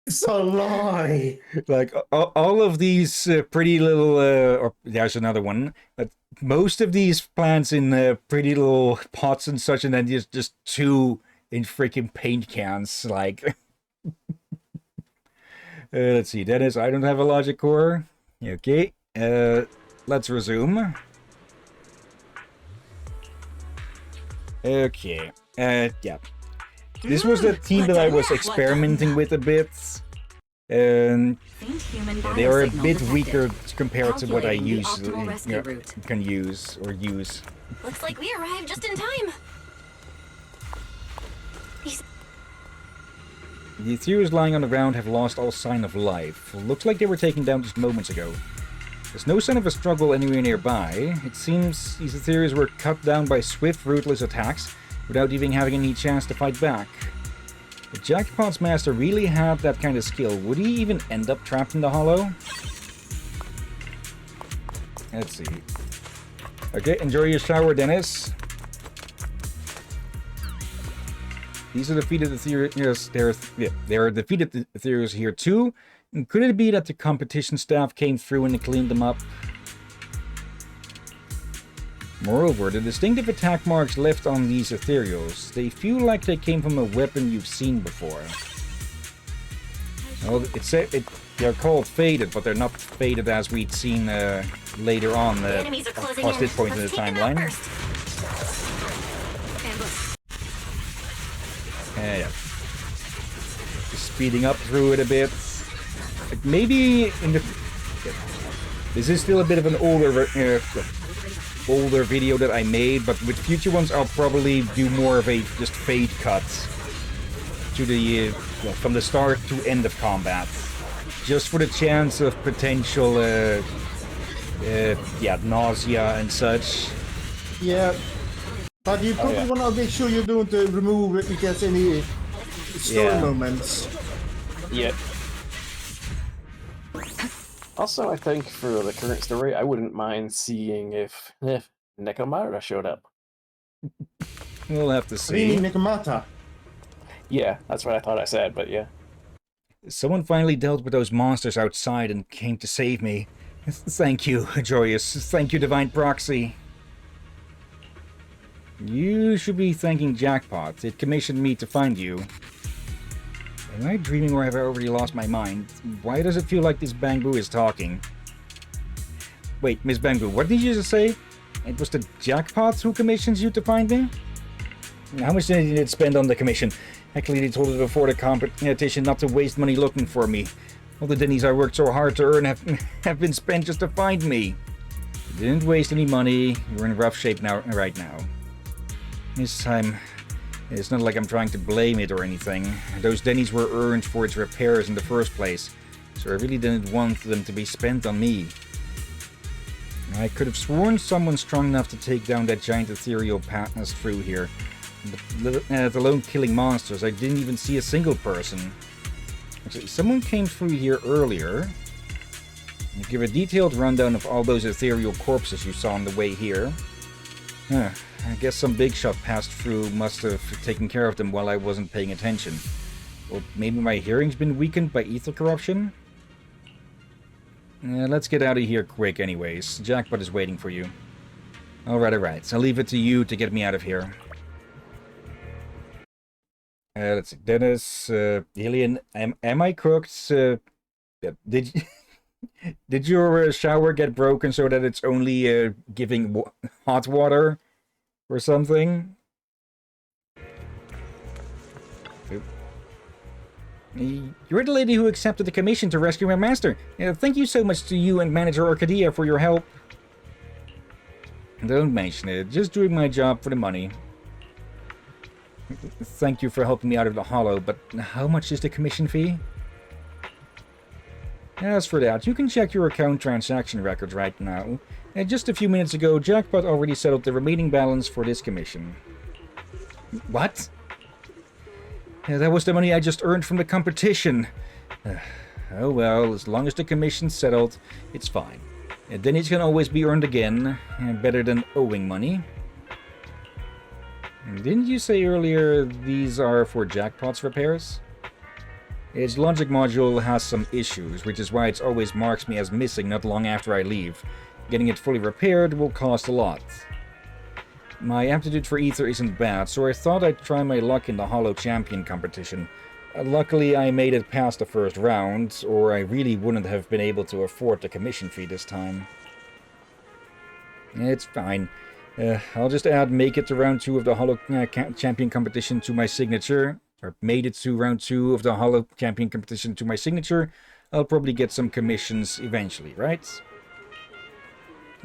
It's a lie. Like all of these pretty little, or there's another one. But most of these plants in pretty little pots and such, and then just 2 in freaking paint cans. Like, let's see, Dennis. I don't have a logic core. Okay. Let's resume. Okay. Yeah. This was the team that I was experimenting with a bit. And they are a bit weaker compared to what I can use or use. Looks like we arrived just in time. The Ethereals lying on the ground have lost all sign of life. Looks like they were taken down just moments ago. There's no sign of a struggle anywhere nearby. It seems these Ethereals were cut down by swift, ruthless attacks without even having any chance to fight back. If Jackpot's master really had that kind of skill, would he even end up trapped in the hollow? Let's see. Okay, enjoy your shower, Dennis. These are defeated Ethereals. There are defeated Ethereals here too. And could it be that the competition staff came through and cleaned them up? Moreover, the distinctive attack marks left on these Ethereals, they feel like they came from a weapon you've seen before. Well, they're called faded, but they're not faded as we'd seen later on past this point in the timeline. Yeah. Just speeding up through it a bit. Like maybe in the... This is still a bit of an older video that I made, but with future ones I'll probably do more of a just fade cut to the from the start to end of combat, just for the chance of potential nausea and such. Yeah, but you probably want to make sure you don't remove if you get any story moments. Yeah. Also, I think for the current story, I wouldn't mind seeing if Nekomata showed up. We'll have to see. Nekomata? Yeah, that's what I thought I said, but yeah. Someone finally dealt with those monsters outside and came to save me. Thank you, Joyous. Thank you, Divine Proxy. You should be thanking Jackpot. It commissioned me to find you. Am I dreaming or have I already lost my mind? Why does it feel like this Bangbu is talking? Wait, Miss Bangbu, what did you just say? It was the Jackpot who commissions you to find me? How much did it spend on the commission? I clearly told it before the competition not to waste money looking for me. All the dennies I worked so hard to earn have been spent just to find me. You didn't waste any money. You're in rough shape right now. This time, it's not like I'm trying to blame it or anything. Those dennies were earned for its repairs in the first place, so I really didn't want them to be spent on me. I could have sworn someone strong enough to take down that giant ethereal passed through here. But let alone killing monsters, I didn't even see a single person. Actually, someone came through here earlier. You give a detailed rundown of all those ethereal corpses you saw on the way here. Huh. I guess some big shot passed through must have taken care of them while I wasn't paying attention. Or maybe my hearing's been weakened by ether corruption? Let's get out of here quick anyways. Jackpot is waiting for you. Alright. So I'll leave it to you to get me out of here. Let's see. Dennis, Hillyan, am I cooked? Did your shower get broken so that it's only giving hot water or something? You're the lady who accepted the commission to rescue my master. Thank you so much to you and Manager Orchidea for your help. Don't mention it. Just doing my job for the money. Thank you for helping me out of the hollow, but how much is the commission fee? As for that, you can check your account transaction records right now. Just a few minutes ago, Jackpot already settled the remaining balance for this commission. What? That was the money I just earned from the competition. Oh well, as long as the commission's settled, it's fine. Then it can always be earned again, better than owing money. Didn't you say earlier these are for Jackpot's repairs? Its logic module has some issues, which is why it always marks me as missing not long after I leave. Getting it fully repaired will cost a lot. My aptitude for ether isn't bad, so I thought I'd try my luck in the Hollow Champion competition. Luckily, I made it past the first round, or I really wouldn't have been able to afford the commission fee this time. It's fine. I'll just add make it to round 2 of the Hollow Champion competition to my signature. Or made it to round 2 of the Hollow Champion competition to my signature. I'll probably get some commissions eventually, right?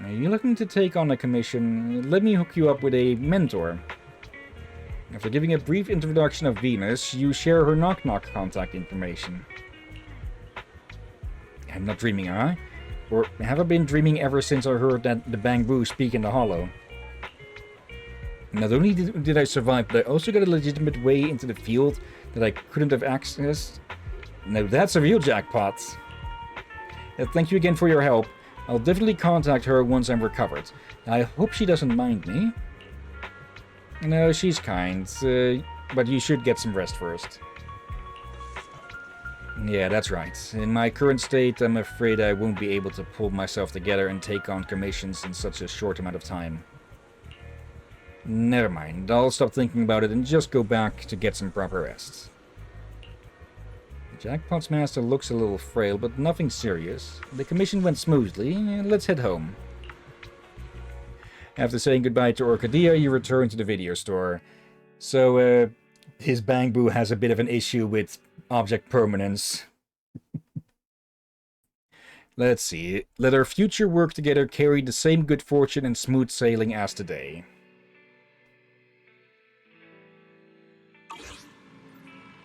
Are you looking to take on a commission? Let me hook you up with a mentor. After giving a brief introduction of Venus, you share her knock-knock contact information. I'm not dreaming, huh? Or have I been dreaming ever since I heard that the Bangbu speak in the Hollow? Not only did I survive, but I also got a legitimate way into the field that I couldn't have accessed. Now that's a real jackpot. Thank you again for your help. I'll definitely contact her once I'm recovered. I hope she doesn't mind me. No, she's kind, but you should get some rest first. Yeah, that's right. In my current state, I'm afraid I won't be able to pull myself together and take on commissions in such a short amount of time. Never mind, I'll stop thinking about it and just go back to get some proper rest. Jackpot's master looks a little frail, but nothing serious. The commission went smoothly, let's head home. After saying goodbye to Orchidea, you return to the video store. So, his Bangbu has a bit of an issue with object permanence. Let's see. Let our future work together carry the same good fortune and smooth sailing as today.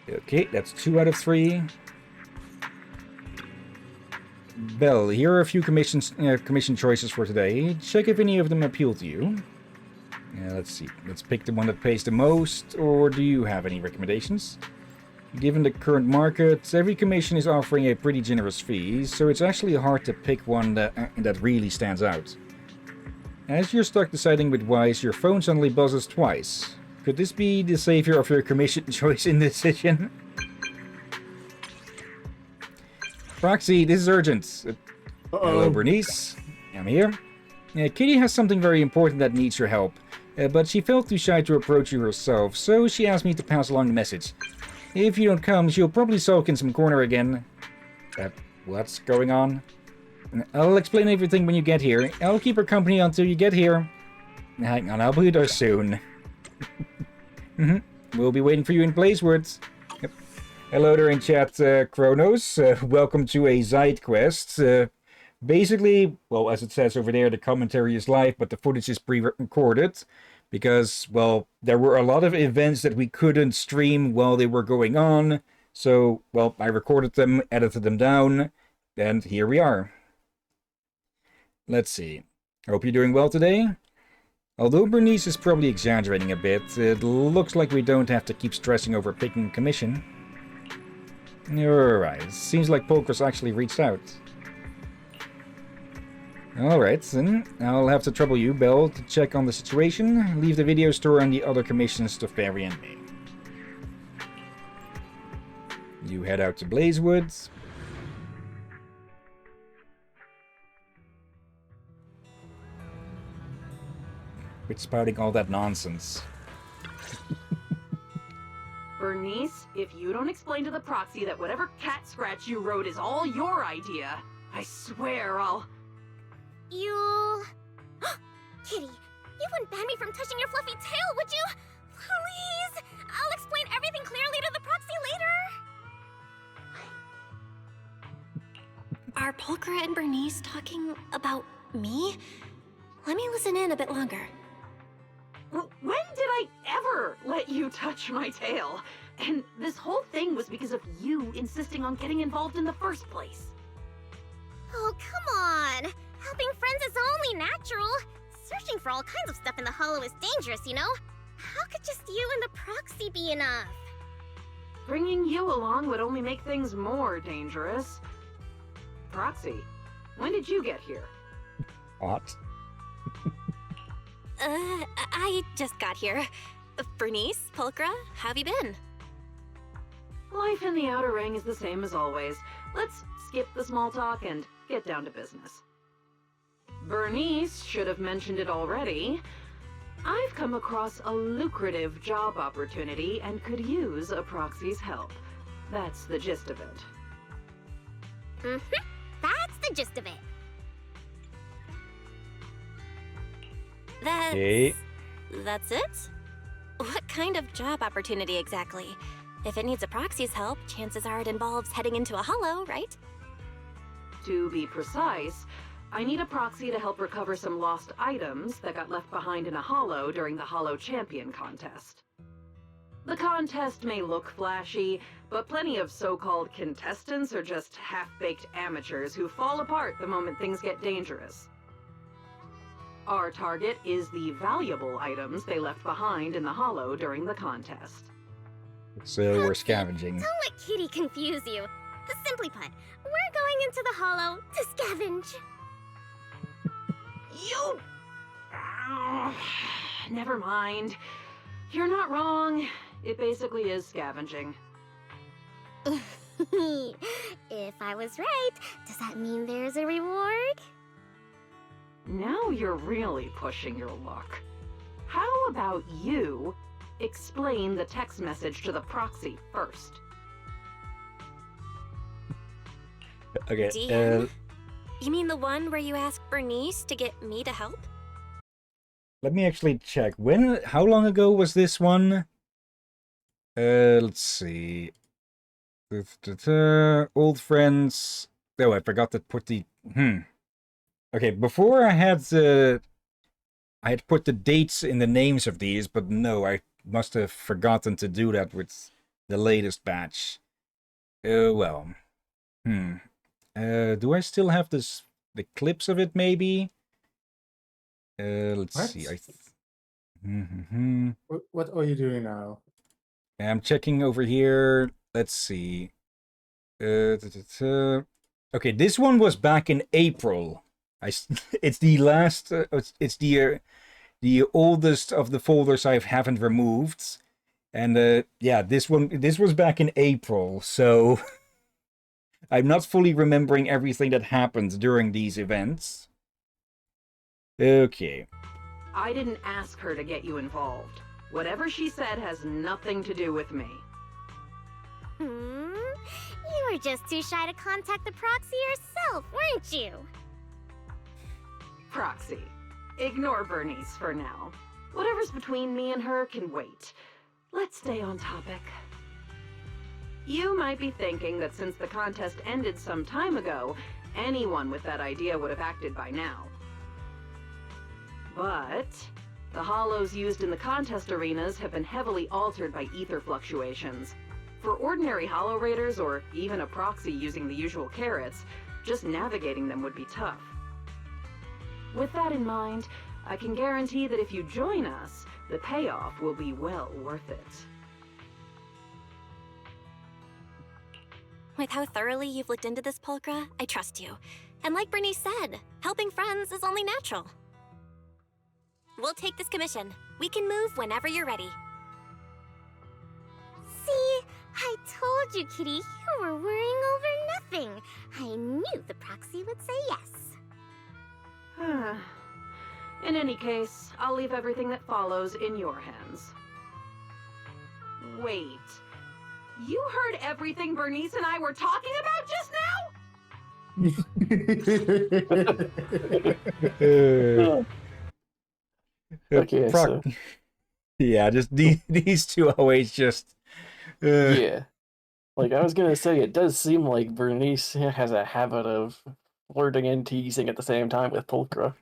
Okay, that's 2 out of 3. Belle, here are a few commission choices for today. Check if any of them appeal to you. Let's see. Let's pick the one that pays the most, or do you have any recommendations? Given the current market, every commission is offering a pretty generous fee, so it's actually hard to pick one that really stands out. As you're stuck deciding with Wise, your phone suddenly buzzes twice. Could this be the savior of your commission choice indecision? Proxy, this is urgent. Hello, Bernice. I'm here. Kitty has something very important that needs your help, but she felt too shy to approach you herself, so she asked me to pass along the message. If you don't come, she'll probably sulk in some corner again. What's going on? I'll explain everything when you get here. I'll keep her company until you get here. Hang on, I'll be there soon. We'll be waiting for you in Blazewood. Yep. Hello there in chat, Kronos. Welcome to a Zidequest. Basically, well, as it says over there, the commentary is live, but the footage is pre-recorded. Because, well, there were a lot of events that we couldn't stream while they were going on. So, well, I recorded them, edited them down, and here we are. Let's see. Hope you're doing well today. Although Bernice is probably exaggerating a bit, it looks like we don't have to keep stressing over picking commission. Alright, seems like Polkers actually reached out. Alright, then I'll have to trouble you, Belle, to check on the situation. Leave the video store and the other commissions to Fairy and me. You head out to Blazewoods. Quit spouting all that nonsense. Bernice, if you don't explain to the proxy that whatever cat scratch you wrote is all your idea, I swear I'll... You... Kitty, you wouldn't ban me from touching your fluffy tail, would you? Please! I'll explain everything clearly to the proxy later. Are Pulchra and Bernice talking about me? Let me listen in a bit longer. When did I ever let you touch my tail? And this whole thing was because of you insisting on getting involved in the first place. Oh, come on! Helping friends is only natural. Searching for all kinds of stuff in the Hollow is dangerous, you know? How could just you and the proxy be enough? Bringing you along would only make things more dangerous. Proxy, when did you get here? What? I just got here. Bernice, Pulchra, how have you been? Life in the Outer Ring is the same as always. Let's skip the small talk and get down to business. Bernice should have mentioned it already. I've come across a lucrative job opportunity and could use a proxy's help. That's the gist of it. Mm-hmm. That's the gist of it. That's it? What kind of job opportunity exactly? If it needs a proxy's help, chances are it involves heading into a hollow, right? To be precise, I need a proxy to help recover some lost items that got left behind in a hollow during the Hollow Champion contest. The contest may look flashy, but plenty of so-called contestants are just half-baked amateurs who fall apart the moment things get dangerous. Our target is the valuable items they left behind in the hollow during the contest. So we're scavenging. Don't let Kitty confuse you. Simply put, we're going into the hollow to scavenge. You... Never mind. You're not wrong. It basically is scavenging. If I was right, does that mean there's a reward? Now you're really pushing your luck. How about you explain the text message to the proxy first? Okay, DM? You mean the one where you asked Bernice to get me to help? let me actually check. How long ago was this one? Let's see. Old friends. Oh, I forgot to put the... Okay, before I had put the dates in the names of these, but no, I must have forgotten to do that with the latest batch. Well. Do I still have the clips of it, maybe? Let's see. What are you doing now? I'm checking over here. Let's see. Okay, this one was back in April. It's the last. It's the oldest of the folders I haven't removed, and yeah, this was back in April. So I'm not fully remembering everything that happened during these events. Okay. I didn't ask her to get you involved. Whatever she said has nothing to do with me. You were just too shy to contact the proxy yourself, weren't you? Proxy, ignore Bernice for now. Whatever's between me and her can wait. Let's stay on topic. You might be thinking that since the contest ended some time ago, anyone with that idea would have acted by now. But the hollows used in the contest arenas have been heavily altered by ether fluctuations. For ordinary hollow raiders, or even a proxy using the usual carrots, just navigating them would be tough. With that in mind, I can guarantee that if you join us, the payoff will be well worth it. With how thoroughly you've looked into this, Pulchra, I trust you. And like Bernice said, helping friends is only natural. We'll take this commission. We can move whenever you're ready. See? I told you, Kitty, you were worrying over nothing. I knew the proxy would say yes. In any case, I'll leave everything that follows in your hands. Wait. You heard everything Bernice and I were talking about just now? Okay, so yeah, just these two always just yeah. Like I was gonna say, it does seem like Bernice has a habit of flirting and teasing at the same time with Pulchra.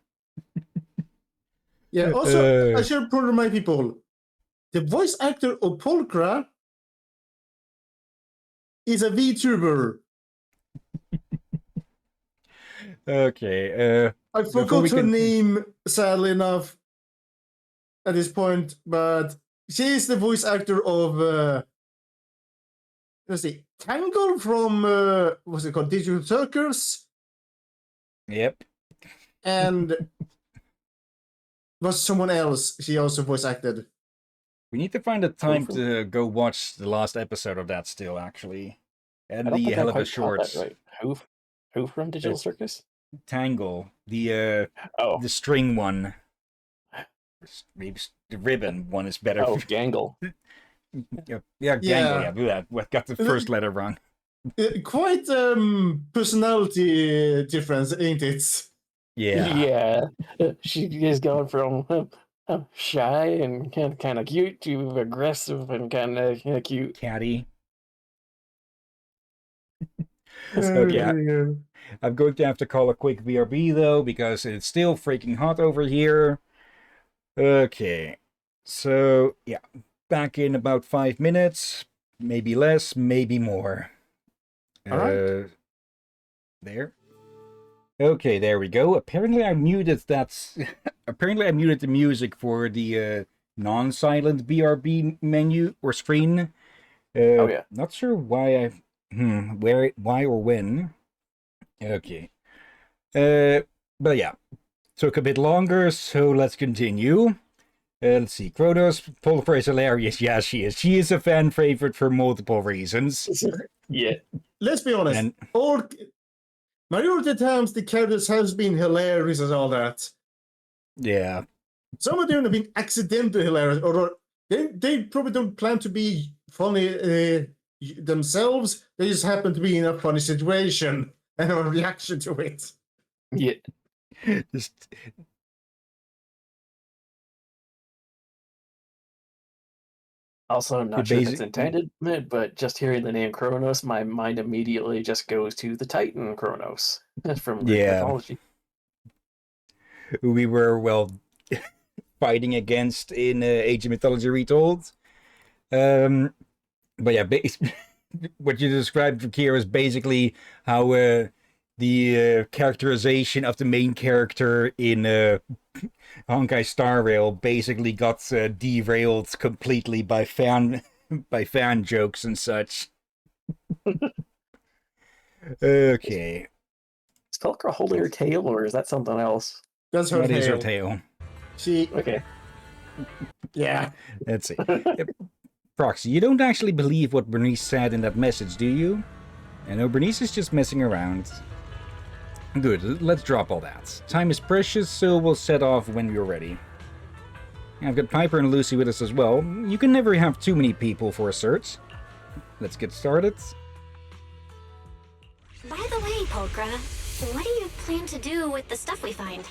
Yeah, also, I should probably remind people, the voice actor of Pulchra is a VTuber. Okay. I forgot her name, sadly enough, at this point, but she is the voice actor of, let's see, Tangle from, what's it called, Digital Circus? Yep. And was someone else she also voice acted. We need to find a time to go watch the last episode of that still, actually. And the hell of a shorts. Right. Who from Digital Circus? Tangle. The string one. Maybe the ribbon one is better. Oh, Gangle. Yeah, Gangle. Yeah, got the first letter wrong. Quite personality difference, ain't it? Yeah. Yeah. She is going from shy and kind of cute to aggressive and kind of cute. Catty. Okay. I'm going to have to call a quick BRB though, because it's still freaking hot over here. Okay. So, yeah. Back in about 5 minutes. Maybe less, maybe more. Alright. There. Okay, there we go. Apparently I muted apparently I muted the music for the non-silent BRB menu or screen. Oh yeah. Not sure why why or when. Okay. But yeah. Took a bit longer, so let's continue. Let's see. Kronos, Pulchra is hilarious. Yeah, she is. She is a fan favorite for multiple reasons. Yeah. Let's be honest. Majority of the times the characters has been hilarious and all that. Yeah. Some of them have been accidentally hilarious, or they probably don't plan to be funny themselves. They just happen to be in a funny situation and have a reaction to it. Yeah. Just Also, I'm not sure if it's intended, but just hearing the name Kronos, my mind immediately just goes to the Titan Kronos from Greek mythology. We were, fighting against in Age of Mythology Retold. But yeah, what you described, Kira, is basically how the characterization of the main character in Honkai Star Rail basically got derailed completely by fan jokes and such. Okay. Is Pulchra holding her tail, or is that something else? That's her tail. That is her tail. Okay. Yeah. Let's see. Proxy, you don't actually believe what Bernice said in that message, do you? I know Bernice is just messing around. Good, let's drop all that. Time is precious, so we'll set off when we're ready. I've got Piper and Lucy with us as well. You can never have too many people for a search. Let's get started. By the way, Pulchra, what do you plan to do with the stuff we find?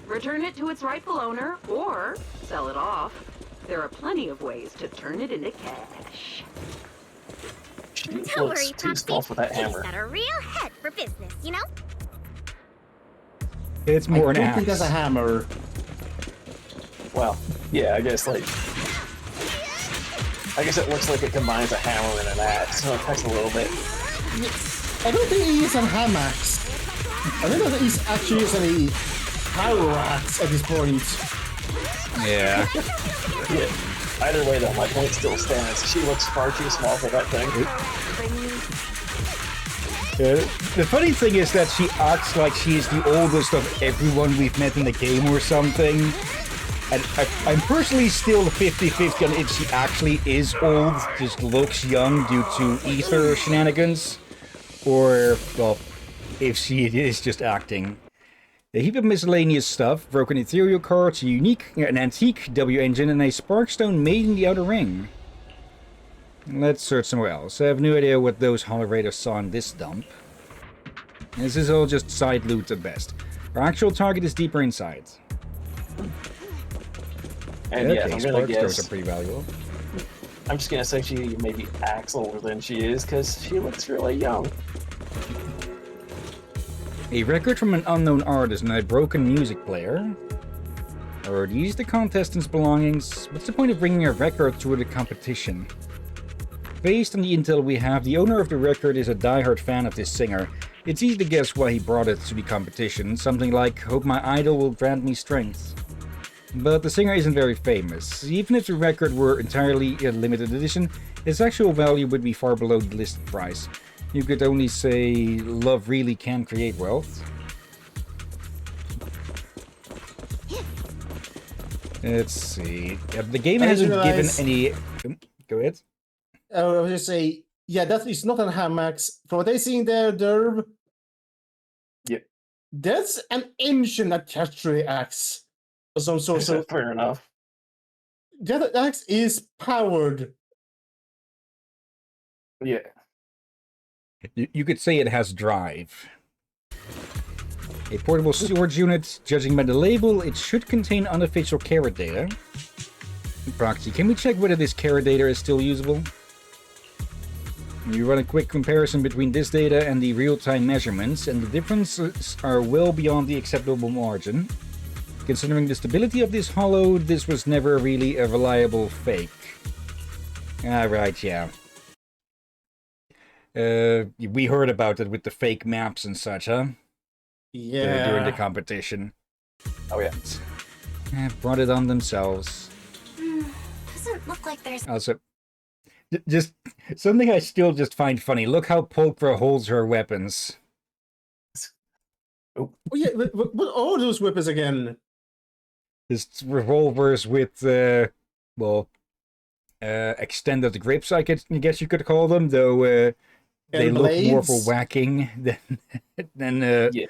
Return it to its rightful owner, or sell it off. There are plenty of ways to turn it into cash. Don't worry, Popsy. With that hammer. He's got a real head for business, you know? It's more an I axe. don't think that's a hammer. Well, yeah, I guess it looks like it combines a hammer and an axe, so it affects a little bit. I don't think he is a hamax. I think that he's actually using a power axe at this point. Yeah. Yeah. Either way, though, my point still stands. She looks far too small for that thing. The funny thing is that she acts like she is the oldest of everyone we've met in the game or something. And I'm personally still 50-50 on if she actually is old, just looks young due to ether shenanigans, or, well, if she is just acting. A heap of miscellaneous stuff, broken ethereal cards, an antique W engine, and a sparkstone made in the outer ring. Let's search somewhere else. I have no idea what those holorators saw in this dump. This is all just side loot at best. Our actual target is deeper inside. And okay, yeah, I'm gonna guess. Are pretty valuable. I'm just gonna say she maybe acts older than she is because she looks really young. A record from an unknown artist and a broken music player. Are these the contestants' belongings? What's the point of bringing a record to the competition? Based on the intel we have, the owner of the record is a diehard fan of this singer. It's easy to guess why he brought it to the competition. Something like, hope my idol will grant me strength. But the singer isn't very famous. Even if the record were entirely a limited edition, its actual value would be far below the listed price. You could only say, love really can create wealth. Let's see. The game hasn't given any... Go ahead. I was just say, yeah, that is not a Hamax. From what I see in there, Derv, yeah, that's an ancient archery axe. Some sort of... Fair enough. That axe is powered. Yeah. You could say it has drive. A portable storage unit. Judging by the label, it should contain unofficial carrot data. Proxy, can we check whether this carrot data is still usable? We run a quick comparison between this data and the real-time measurements, and the differences are well beyond the acceptable margin. Considering the stability of this holo, this was never really a reliable fake. Right, yeah. We heard about it with the fake maps and such, huh? Yeah. During the competition. Oh, yeah. Brought it on themselves. Doesn't look like there's... Also, just something I still just find funny. Look how Pulchra holds her weapons. Oh yeah, what are those weapons again? Just revolvers with, extended grips, I guess you could call them, though they look more for whacking than Yeah.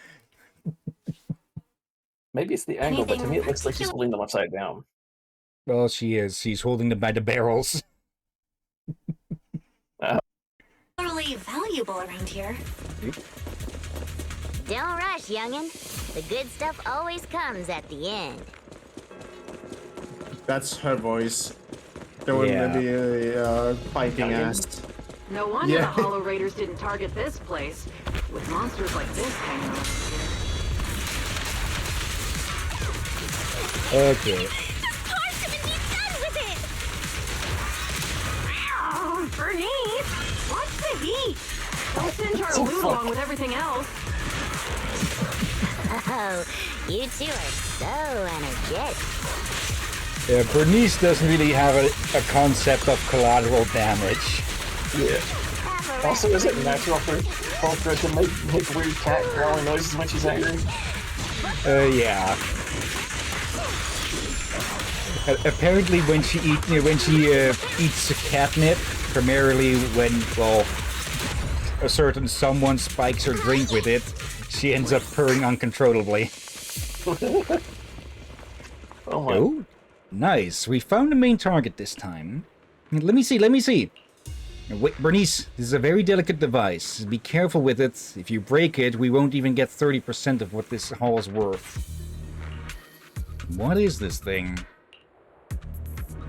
Maybe it's the angle, but to me it looks like she's holding them upside down. Well, she is. She's holding them by the barrels. Totally valuable around here. Don't rush, youngin'. The good stuff always comes at the end. That's her voice. There wouldn't be a fighting ass. No wonder the Hollow Raiders didn't target this place, with monsters like this hanging around here. Okay. Bernice, watch the heat. Don't singe our loot along with everything else. Oh, you two are so energetic. Yeah, Bernice doesn't really have a concept of collateral damage. Yeah. Also, is it natural for Pulchra to make weird cat growling noises when she's angry? Yeah. Apparently, when she eats catnip, primarily when a certain someone spikes her drink with it, she ends up purring uncontrollably. Oh my! Oh, nice. We found the main target this time. Let me see. Wait, Bernice, this is a very delicate device. Be careful with it. If you break it, we won't even get 30% of what this haul is worth. What is this thing?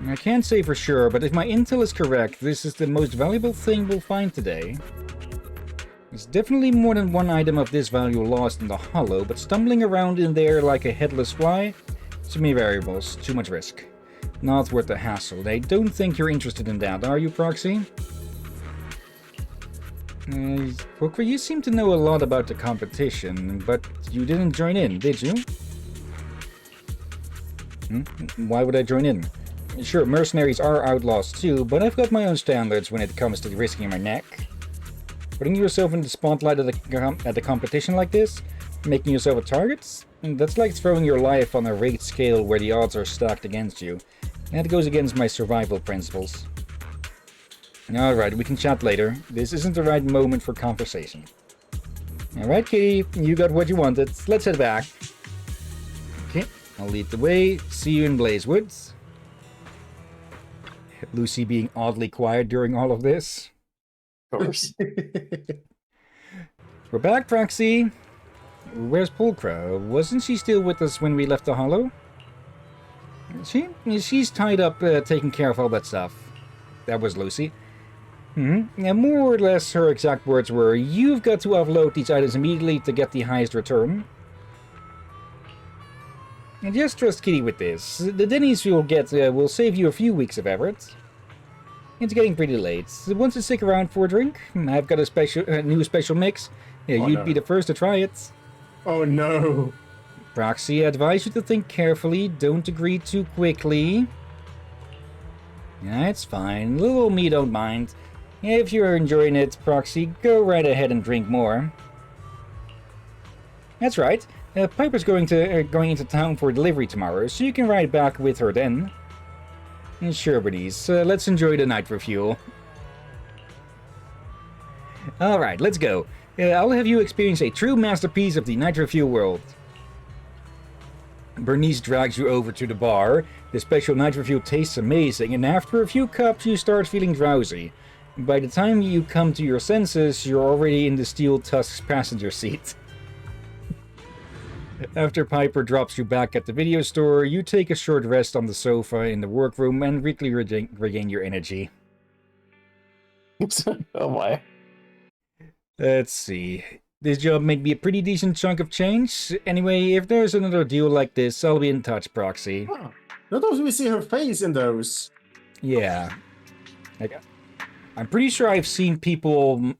I can't say for sure, but if my intel is correct, this is the most valuable thing we'll find today. There's definitely more than one item of this value lost in the hollow, but stumbling around in there like a headless fly? Too many variables, too much risk. Not worth the hassle. I don't think you're interested in that, are you, Proxy? Pulchra, you seem to know a lot about the competition, but you didn't join in, did you? Why would I join in? Sure, mercenaries are outlaws too, but I've got my own standards when it comes to risking my neck. Putting yourself in the spotlight at the competition like this, making yourself a target, that's like throwing your life on a rigged scale where the odds are stacked against you. That goes against my survival principles. Alright, we can chat later. This isn't the right moment for conversation. Alright, Kitty, you got what you wanted. Let's head back. Okay, I'll lead the way. See you in Blazewood. Lucy being oddly quiet during all of this. Of course. We're back, Proxy. Where's Pulchra? Wasn't she still with us when we left the Hollow? She's tied up taking care of all that stuff. That was Lucy. Yeah, more or less her exact words were, "You've got to offload these items immediately to get the highest return." And just trust Kitty with this. The Denny's you'll get will save you a few weeks of effort. It's getting pretty late. Want to stick around for a drink? I've got a new special mix. You'd be the first to try it. Oh no. Proxy, I advise you to think carefully. Don't agree too quickly. Yeah, it's fine. Little old me don't mind. If you're enjoying it, Proxy, go right ahead and drink more. That's right. Piper's going into town for delivery tomorrow, so you can ride back with her then. Sure, buddies. Let's enjoy the night refuel. Alright, let's go. I'll have you experience a true masterpiece of the Nitro Fuel world. Bernice drags you over to the bar. The special Nitro Fuel tastes amazing, and after a few cups you start feeling drowsy. By the time you come to your senses, you're already in the Steel Tusk's passenger seat. After Piper drops you back at the video store, you take a short rest on the sofa in the workroom and quickly regain your energy. Oh my. Let's see. This job made me a pretty decent chunk of change. Anyway, if there's another deal like this, I'll be in touch, Proxy. Oh, not often we see her face in those. Yeah. I'm pretty sure I've seen people...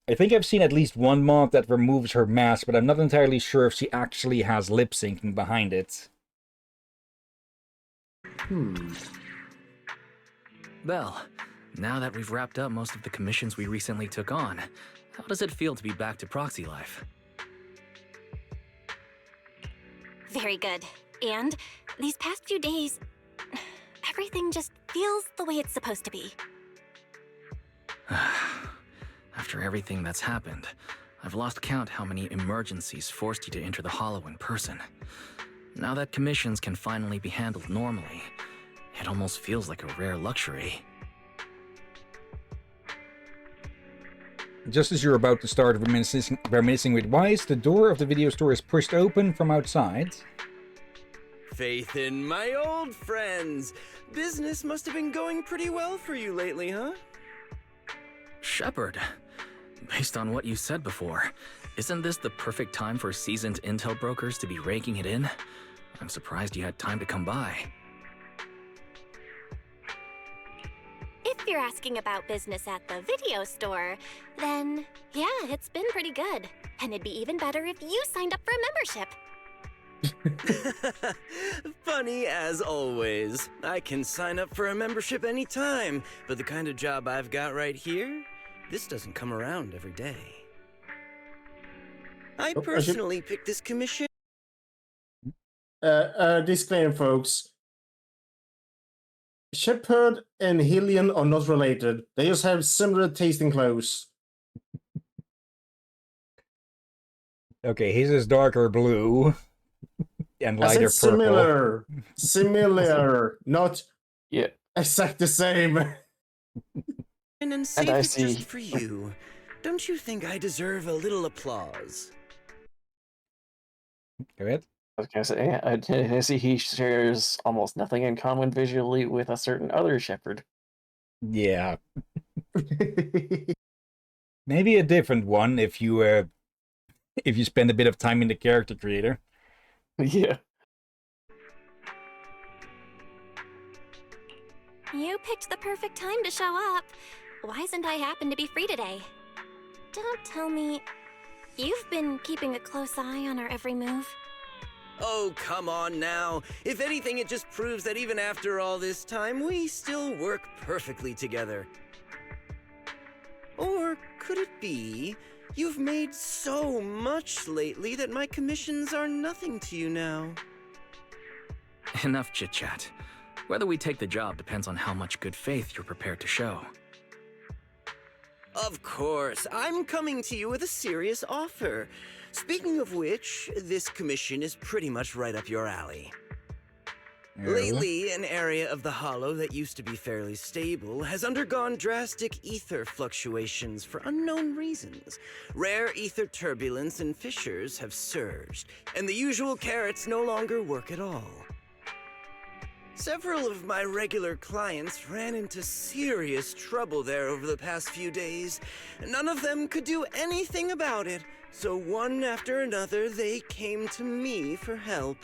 I think I've seen at least one mod that removes her mask, but I'm not entirely sure if she actually has lip syncing behind it. Well, now that we've wrapped up most of the commissions we recently took on, how does it feel to be back to proxy life? Very good. And these past few days, everything just feels the way it's supposed to be. After everything that's happened, I've lost count how many emergencies forced you to enter the Hollow in person. Now that commissions can finally be handled normally, it almost feels like a rare luxury. Just as you're about to start reminiscing with Wise, the door of the video store is pushed open from outside. Faith in my old friends. Business must have been going pretty well for you lately, huh? Shepard, based on what you said before, isn't this the perfect time for seasoned intel brokers to be raking it in? I'm surprised you had time to come by. If you're asking about business at the video store, then yeah, it's been pretty good. And it'd be even better if you signed up for a membership. Funny as always. I can sign up for a membership anytime, but the kind of job I've got right here, this doesn't come around every day. I personally picked this commission. Disclaimer, folks. Shepard and Hillyan are not related. They just have similar tasting clothes. Okay, his is darker blue and I lighter said purple. Similar, not exact the same. And saved it just for you. Don't you think I deserve a little applause? Go ahead. I was gonna say, I see he shares almost nothing in common visually with a certain other Shepard. Yeah. Maybe a different one if you spend a bit of time in the character creator. Yeah. You picked the perfect time to show up. Why isn't I happen to be free today? Don't tell me you've been keeping a close eye on our every move. Oh, come on now. If anything, it just proves that even after all this time, we still work perfectly together. Or could it be you've made so much lately that my commissions are nothing to you now? Enough chit-chat. Whether we take the job depends on how much good faith you're prepared to show. Of course, I'm coming to you with a serious offer. Speaking of which, this commission is pretty much right up your alley. Lately, an area of the Hollow that used to be fairly stable has undergone drastic ether fluctuations for unknown reasons. Rare ether turbulence and fissures have surged, and the usual carrots no longer work at all. Several of my regular clients ran into serious trouble there over the past few days. None of them could do anything about it, so one after another they came to me for help.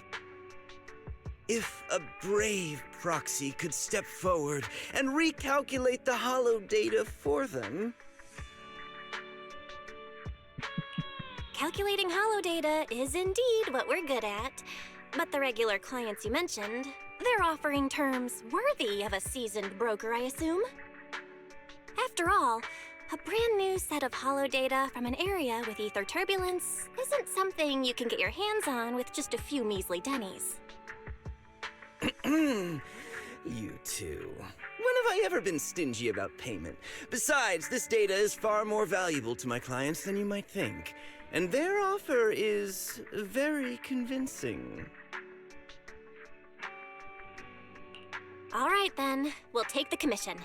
If a brave proxy could step forward and recalculate the Hollow data for them... Calculating Hollow data is indeed what we're good at. But the regular clients you mentioned, they're offering terms worthy of a seasoned broker, I assume. After all, a brand new set of Hollow data from an area with ether turbulence isn't something you can get your hands on with just a few measly pennies. You two. When have I ever been stingy about payment? Besides, this data is far more valuable to my clients than you might think. And their offer is very convincing. All right then, we'll take the commission.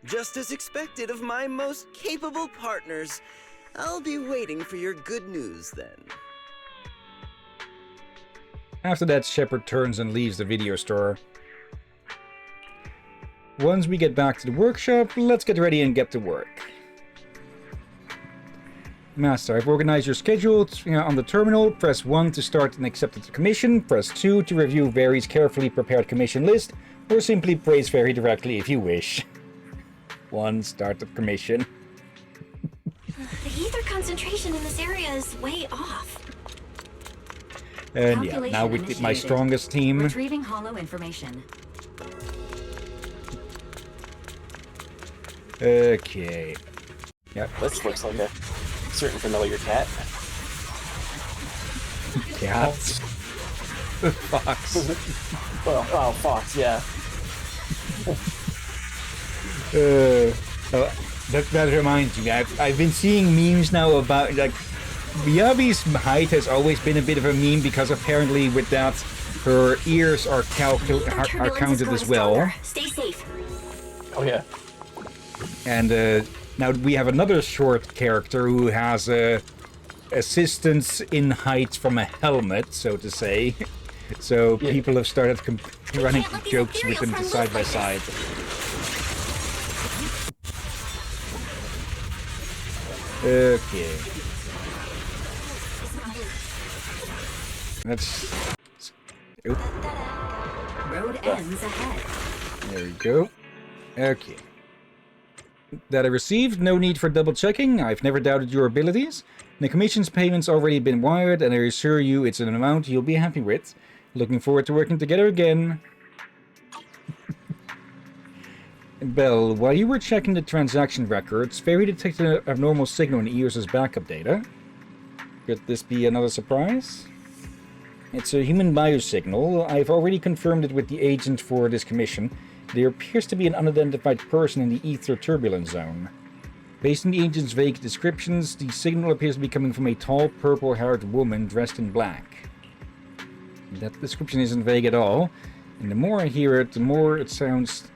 Just as expected of my most capable partners. I'll be waiting for your good news then. After that, Shepard turns and leaves the video store. Once we get back to the workshop, let's get ready and get to work. Master, I've organized your schedule on the terminal. Press 1 to start an accepted commission. Press 2 to review Very's carefully prepared commission list, or simply praise Very directly if you wish. 1. Start the commission. The ether concentration in this area is way off. And yeah, now with my strongest team. Retrieving Hollow information. Okay. Yep. This looks like a certain familiar cat. Cats. Fox. Well, oh, Fox, yeah. That reminds me. I've been seeing memes now about like Miyabi's height has always been a bit of a meme because apparently with that her ears are counted as well. Stay safe. Oh yeah. And now we have another short character who has assistance in height from a helmet, so to say. So people have started running jokes with them side by side. Okay. Let's... Road ends ahead. There we go. Okay. That I received, no need for double checking. I've never doubted your abilities. The commission's payment's already been wired, and I assure you it's an amount you'll be happy with. Looking forward to working together again. Belle, while you were checking the transaction records, Fairy detected an abnormal signal in EOS's backup data. Could this be another surprise? It's a human biosignal. I've already confirmed it with the agent for this commission. There appears to be an unidentified person in the ether turbulence zone. Based on the agent's vague descriptions, the signal appears to be coming from a tall, purple-haired woman dressed in black. That description isn't vague at all, and the more I hear it, the more it sounds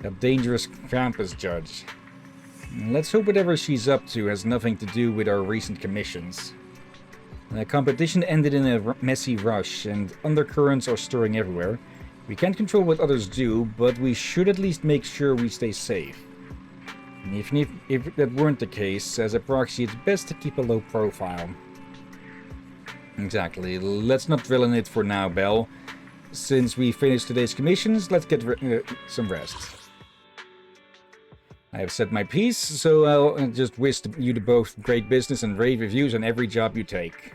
a dangerous Krampus judge. Let's hope whatever she's up to has nothing to do with our recent commissions. The competition ended in a messy rush, and undercurrents are stirring everywhere. We can't control what others do, but we should at least make sure we stay safe. And if that weren't the case, as a proxy, it's best to keep a low profile. Exactly. Let's not dwell on it for now, Belle. Since we finished today's commissions, let's get some rest. I have said my piece, so I'll just wish you to both great business and rave reviews on every job you take.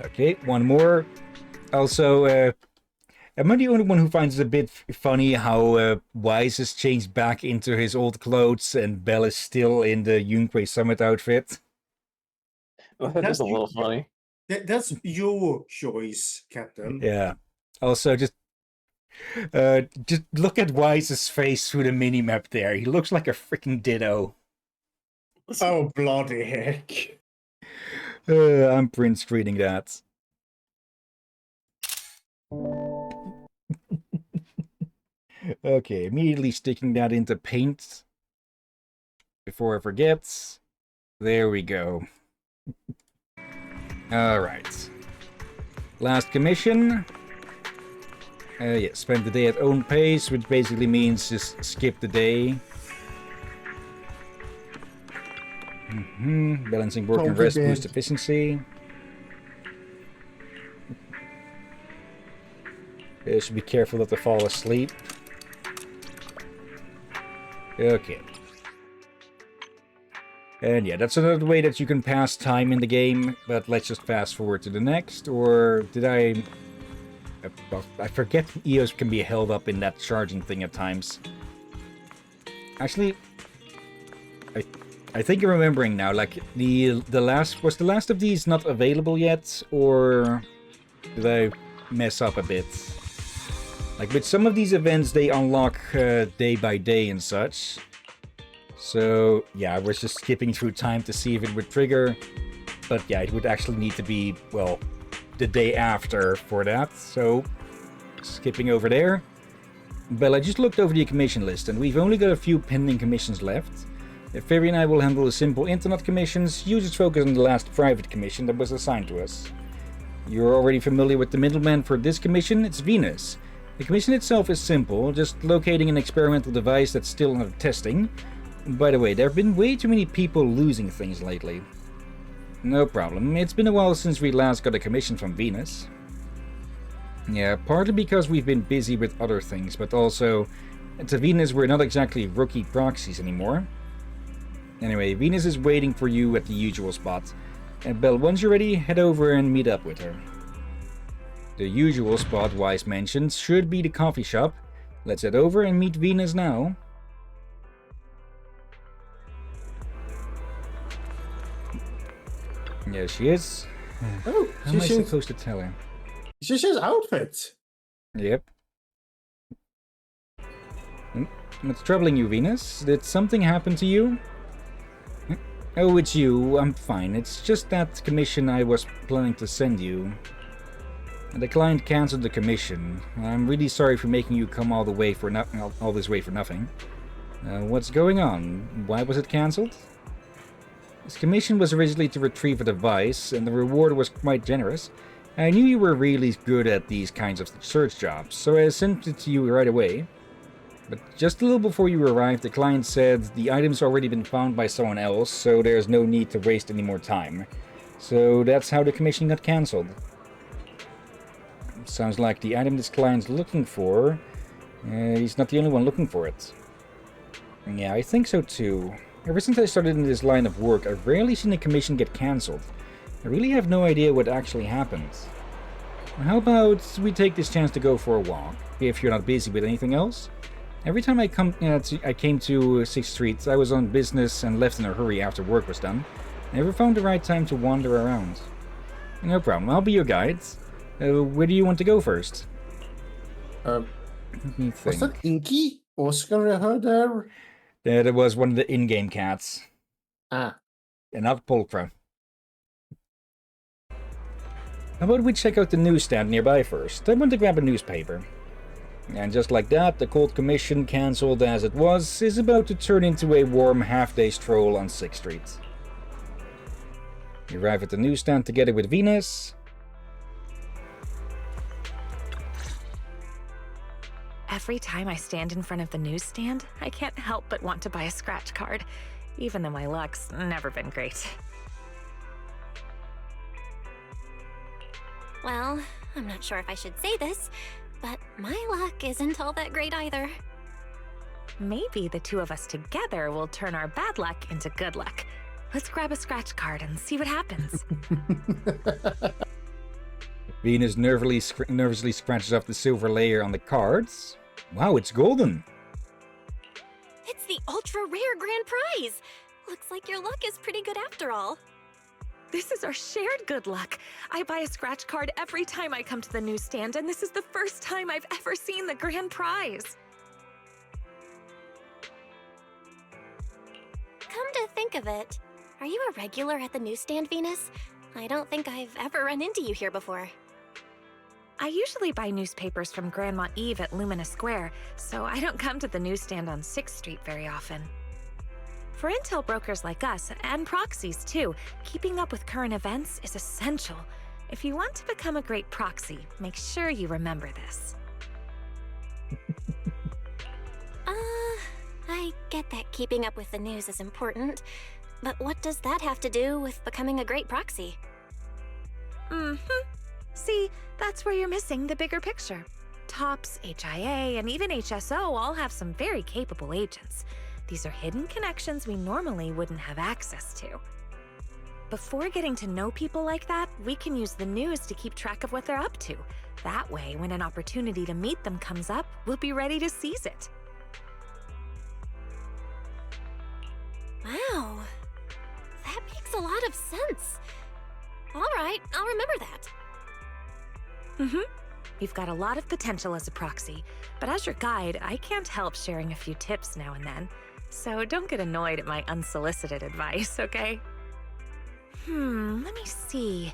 Okay, one more. Also, Am I the only one who finds it a bit funny how Wise has changed back into his old clothes and Belle is still in the Yunque Summit outfit? That's a little funny. That's your choice, Captain. Yeah. Also, just look at Wise's face through the mini-map there. He looks like a freaking ditto. Oh, bloody heck. I'm print screening that. Okay, immediately sticking that into paint. Before I forget. There we go. Alright. Last commission. Yeah, spend the day at own pace, which basically means just skip the day. Balancing work and rest boost efficiency. Should be careful not to fall asleep. Okay. And yeah, that's another way that you can pass time in the game, but let's just fast forward to the next, or did I forget EOS can be held up in that charging thing at times. Actually, I think I'm remembering now, like, was the last of these not available yet, or did I mess up a bit? Like, with some of these events, they unlock day by day and such. So, yeah, I was just skipping through time to see if it would trigger. But yeah, it would actually need to be, well, the day after for that. So, skipping over there. Well, I just looked over the commission list, and we've only got a few pending commissions left. Ferry and I will handle the simple internet commissions. You just focus on the last private commission that was assigned to us. You're already familiar with the middleman for this commission. It's Venus. The commission itself is simple, just locating an experimental device that's still under testing. By the way, there have been way too many people losing things lately. No problem. It's been a while since we last got a commission from Venus. Yeah, partly because we've been busy with other things, but also, to Venus we're not exactly rookie proxies anymore. Anyway, Venus is waiting for you at the usual spot. And Belle, once you're ready, head over and meet up with her. The usual spot Wise mentioned should be the coffee shop. Let's head over and meet Venus now. Yeah, she is. Oh, how am I supposed to tell her? She's his outfit. Yep. What's troubling you, Venus? Did something happen to you? Oh, it's you. I'm fine. It's just that commission I was planning to send you. The client cancelled the commission. I'm really sorry for making you come all this way for nothing. What's going on? Why was it cancelled? This commission was originally to retrieve a device, and the reward was quite generous. I knew you were really good at these kinds of search jobs, so I sent it to you right away. But just a little before you arrived, the client said the item's already been found by someone else, so there's no need to waste any more time. So that's how the commission got cancelled. Sounds like the item this client's looking for, he's not the only one looking for it. Yeah, I think so too. Ever since I started in this line of work, I've rarely seen a commission get cancelled. I really have no idea what actually happened. How about we take this chance to go for a walk, if you're not busy with anything else? Every time I came to 6th Street, I was on business and left in a hurry after work was done. I never found the right time to wander around. No problem, I'll be your guide. Where do you want to go first? Was that Inky? Oscar I heard there? That was one of the in-game cats. Ah. And not Pulcra. How about we check out the newsstand nearby first? I want to grab a newspaper. And just like that, the cold commission, cancelled as it was, is about to turn into a warm half-day stroll on 6th Street. You arrive at the newsstand together with Venus. Every time I stand in front of the newsstand, I can't help but want to buy a scratch card, even though my luck's never been great. Well, I'm not sure if I should say this, but my luck isn't all that great either. Maybe the two of us together will turn our bad luck into good luck. Let's grab a scratch card and see what happens. Venus nervously scratches off the silver layer on the cards. Wow, it's golden. It's the ultra rare grand prize. Looks like your luck is pretty good after all. This is our shared good luck. I buy a scratch card every time I come to the newsstand, and this is the first time I've ever seen the grand prize. Come to think of it, are you a regular at the newsstand, Venus? I don't think I've ever run into you here before. I usually buy newspapers from Grandma Eve at Lumina Square, so I don't come to the newsstand on 6th Street very often. For intel brokers like us, and proxies too, keeping up with current events is essential. If you want to become a great proxy, make sure you remember this. I get that keeping up with the news is important, but what does that have to do with becoming a great proxy? See, that's where you're missing the bigger picture. TOPS, HIA, and even HSO all have some very capable agents. These are hidden connections we normally wouldn't have access to. Before getting to know people like that, we can use the news to keep track of what they're up to. That way, when an opportunity to meet them comes up, we'll be ready to seize it. Wow, that makes a lot of sense. All right, I'll remember that. You've got a lot of potential as a proxy, but as your guide, I can't help sharing a few tips now and then. So don't get annoyed at my unsolicited advice, okay? Let me see.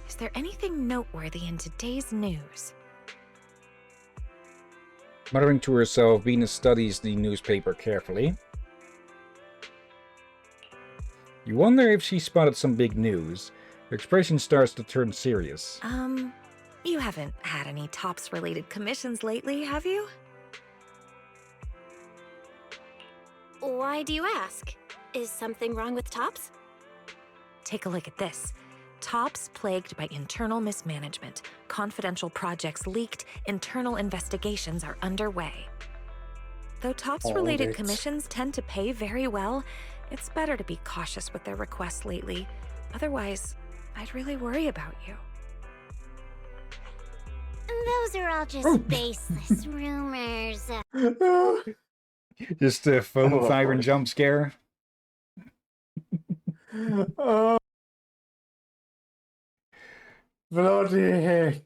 Is there anything noteworthy in today's news? Muttering to herself, Venus studies the newspaper carefully. You wonder if she spotted some big news. Her expression starts to turn serious. You haven't had any TOPS-related commissions lately, have you? Why do you ask? Is something wrong with TOPS? Take a look at this. TOPS plagued by internal mismanagement. Confidential projects leaked. Internal investigations are underway. Though TOPS-related commissions tend to pay very well, it's better to be cautious with their requests lately. Otherwise, I'd really worry about you. Those are all just baseless rumors. Just a phone siren jump scare. Oh, bloody heck.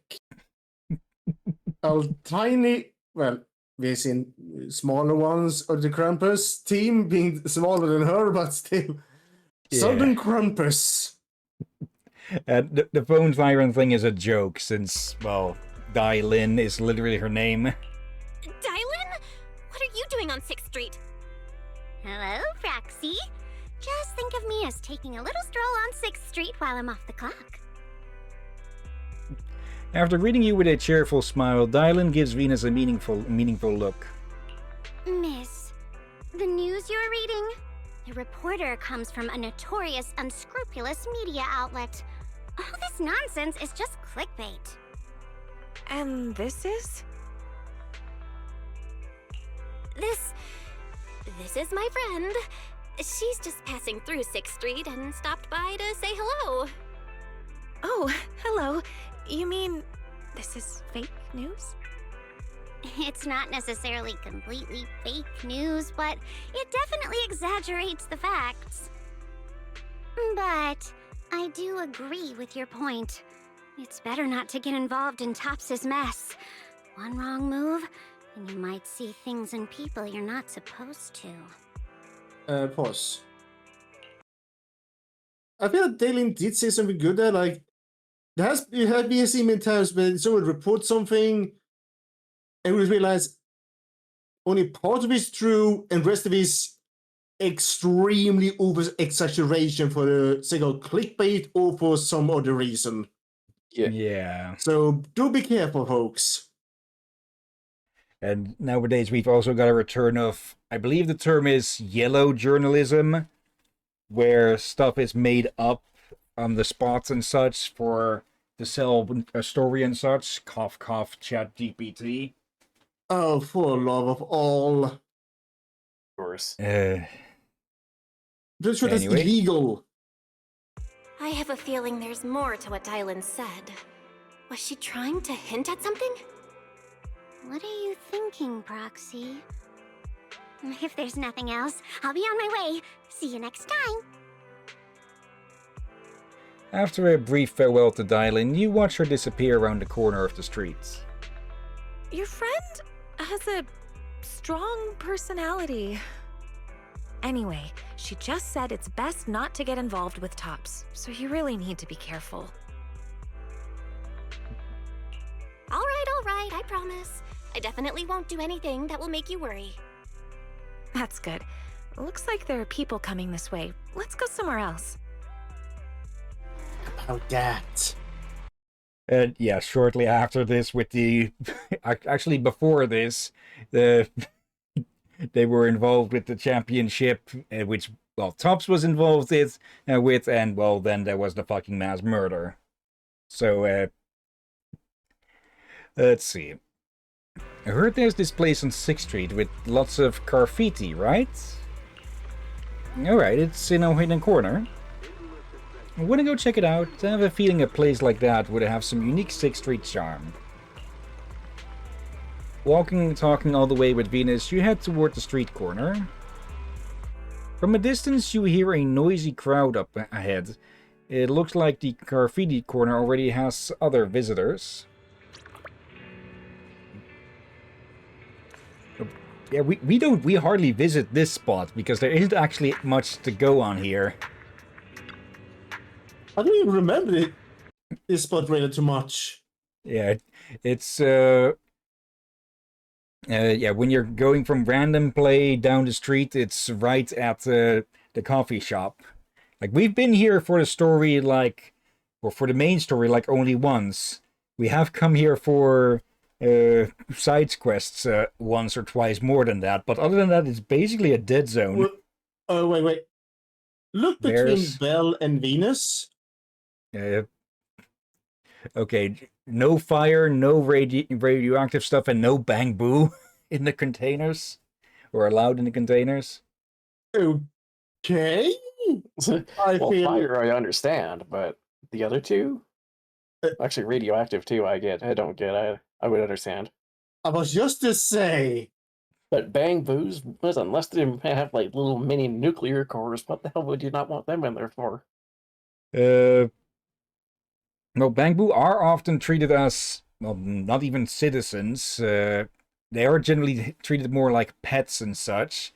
Well, we've seen smaller ones of the Krampus team being smaller than her, but still. Yeah. Southern Krampus. The phone siren thing is a joke since, well, Dai Lin is literally her name. Dylan? What are you doing on 6th Street? Hello, Proxy. Just think of me as taking a little stroll on 6th Street while I'm off the clock. After greeting you with a cheerful smile, Dylan gives Venus a meaningful look. Miss, the news you're reading? The reporter comes from a notorious, unscrupulous media outlet. All this nonsense is just clickbait. And this is? This is my friend. She's just passing through 6th Street and stopped by to say hello. Oh, hello. You mean this is fake news? It's not necessarily completely fake news, but it definitely exaggerates the facts. But I do agree with your point. It's better not to get involved in Tops's mess. One wrong move, and you might see things and people you're not supposed to. Pause. I feel like Dalen did say something good there, like, it had been seen many times when someone reports something and we realize only part of it's true and the rest of it's extremely over-exaggeration for the sake of clickbait or for some other reason. Yeah. So do be careful, folks. And nowadays we've also got a return of, I believe the term is yellow journalism, where stuff is made up on the spots and such to sell a story and such. Cough, cough, chat GPT. Oh, for love of all. Of course. Pretty sure that's Anyway. illegal. I have a feeling there's more to what Dylan said. Was she trying to hint at something? What are you thinking, Proxy? If there's nothing else, I'll be on my way. See you next time. After a brief farewell to Dylan, you watch her disappear around the corner of the street. Your friend has a strong personality. Anyway, she just said it's best not to get involved with Tops, so you really need to be careful. All right, I promise. I definitely won't do anything that will make you worry. That's good. Looks like there are people coming this way. Let's go somewhere else. About that. Yeah, shortly after this, with the actually before this, they were involved with the championship, which Tops was involved with, and then there was the fucking mass murder. So let's see. I heard there's this place on 6th Street with lots of graffiti, right? Alright, it's in a hidden corner. I want to go check it out. I have a feeling a place like that would have some unique 6th Street charm. Walking and talking all the way with Venus, you head toward the street corner. From a distance, you hear a noisy crowd up ahead. It looks like the graffiti corner already has other visitors. Yeah, we hardly visit this spot because there isn't actually much to go on here. I don't even remember this spot really too much. Yeah, it's yeah, when you're going from random play down the street, it's right at the coffee shop. Like, we've been here for the story, or for the main story, only once. We have come here for side quests once or twice more than that, but other than that, it's basically a dead zone. Well, oh, wait. Look between Belle and Venus. Okay, no fire, no radioactive stuff, and no bang boo in the containers, or allowed in the containers. Okay. Fire I understand, but the other two? Actually, radioactive too, I don't get. I would understand. I was just to say. But bang boos, unless they have little mini nuclear cores, what the hell would you not want them in there for? Well, bang boo are often treated as, not even citizens. They are generally treated more like pets and such.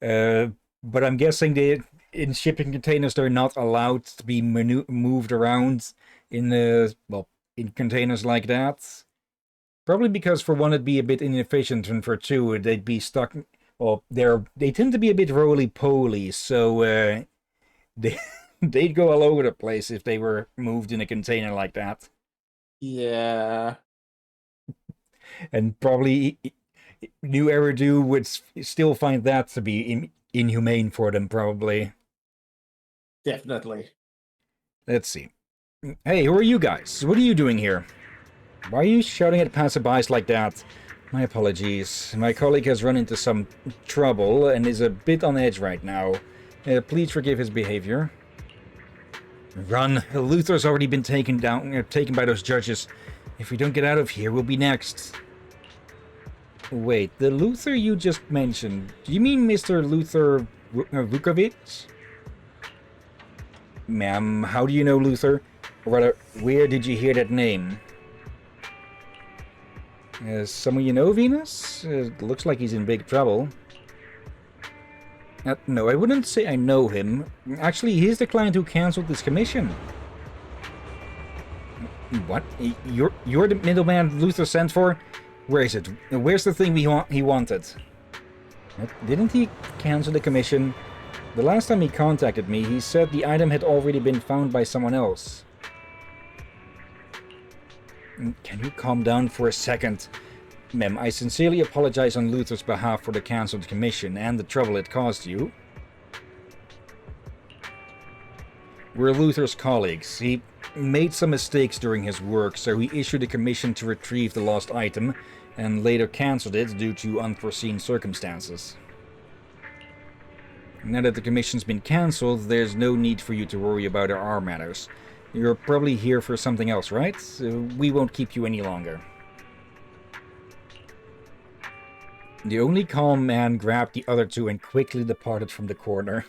But I'm guessing in shipping containers, they're not allowed to be moved around in in containers like that. Probably because, for one, it'd be a bit inefficient, and for two, they'd be stuck. Well, they tend to be a bit roly-poly, so they'd go all over the place if they were moved in a container like that. Yeah. And probably New Eridu would still find that to be inhumane for them, probably. Definitely. Let's see. Hey, who are you guys? What are you doing here? Why are you shouting at passerbys like that? My apologies. My colleague has run into some trouble and is a bit on edge right now. Please forgive his behavior. Run. Luther's already been taken by those judges. If we don't get out of here, we'll be next. Wait, the Luther you just mentioned, do you mean Mr. Luther Vukovic? Ma'am, how do you know Luther? Or rather, where did you hear that name? Someone you know, Venus? Looks like he's in big trouble. No, I wouldn't say I know him. Actually, he's the client who cancelled this commission. What? You're the middleman Luther sent for? Where is it? Where's the thing he wanted? Didn't he cancel the commission? The last time he contacted me, he said the item had already been found by someone else. Can you calm down for a second? Ma'am, I sincerely apologize on Luther's behalf for the cancelled commission and the trouble it caused you. We're Luther's colleagues. He made some mistakes during his work, so he issued a commission to retrieve the lost item, and later cancelled it due to unforeseen circumstances. Now that the commission's been cancelled, there's no need for you to worry about our matters. You're probably here for something else, right? We won't keep you any longer. The only calm man grabbed the other two and quickly departed from the corner.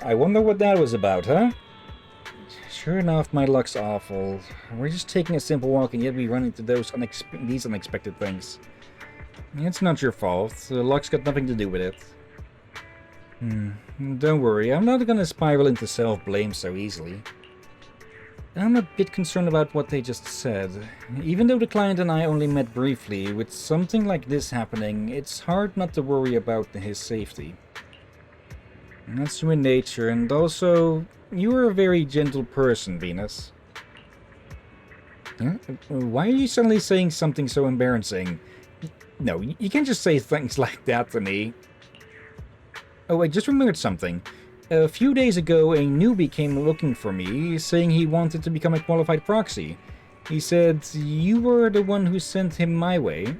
I wonder what that was about, huh? Sure enough, my luck's awful. We're just taking a simple walk and yet we run into these unexpected things. It's not your fault. Luck's got nothing to do with it. Don't worry, I'm not gonna spiral into self-blame so easily. I'm a bit concerned about what they just said. Even though the client and I only met briefly, with something like this happening, it's hard not to worry about his safety. That's human nature, and also, you are a very gentle person, Venus. Huh? Why are you suddenly saying something so embarrassing? No, you can't just say things like that to me. Oh, I just remembered something. A few days ago, a newbie came looking for me, saying he wanted to become a qualified proxy. He said you were the one who sent him my way.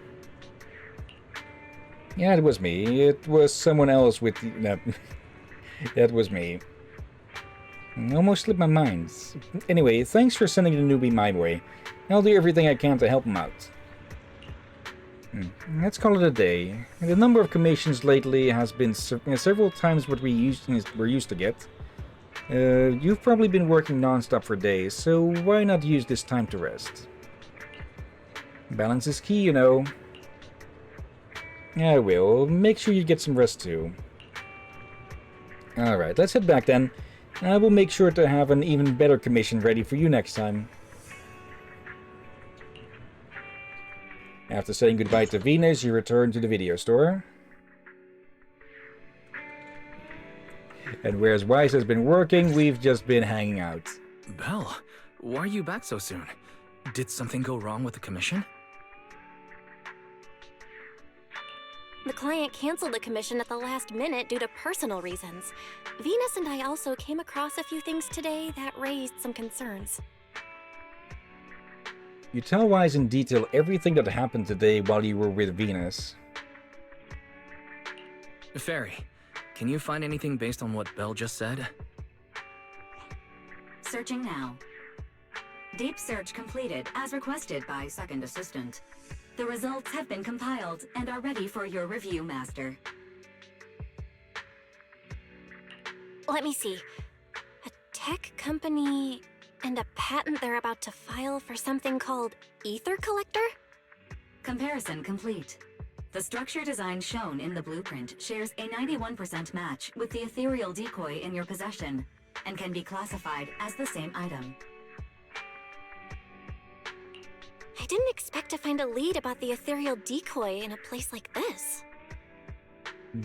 Yeah, it was me. It was someone else with... No, that was me. Almost slipped my mind. Anyway, thanks for sending the newbie my way. I'll do everything I can to help him out. Let's call it a day. The number of commissions lately has been several times what we're used to get. You've probably been working non-stop for days, so why not use this time to rest? Balance is key, you know. I will. Make sure you get some rest too. Alright, let's head back then. I will make sure to have an even better commission ready for you next time. After saying goodbye to Venus, you return to the video store. And whereas Wise has been working, we've just been hanging out. Belle, why are you back so soon? Did something go wrong with the commission? The client canceled the commission at the last minute due to personal reasons. Venus and I also came across a few things today that raised some concerns. You tell Wise in detail everything that happened today while you were with Venus. Fairy, can you find anything based on what Belle just said? Searching now. Deep search completed as requested by Second Assistant. The results have been compiled and are ready for your review, Master. Let me see. A tech company and a patent they're about to file for something called Ether Collector? Comparison complete. The structure design shown in the blueprint shares a 91% match with the ethereal decoy in your possession and can be classified as the same item. I didn't expect to find a lead about the ethereal decoy in a place like this.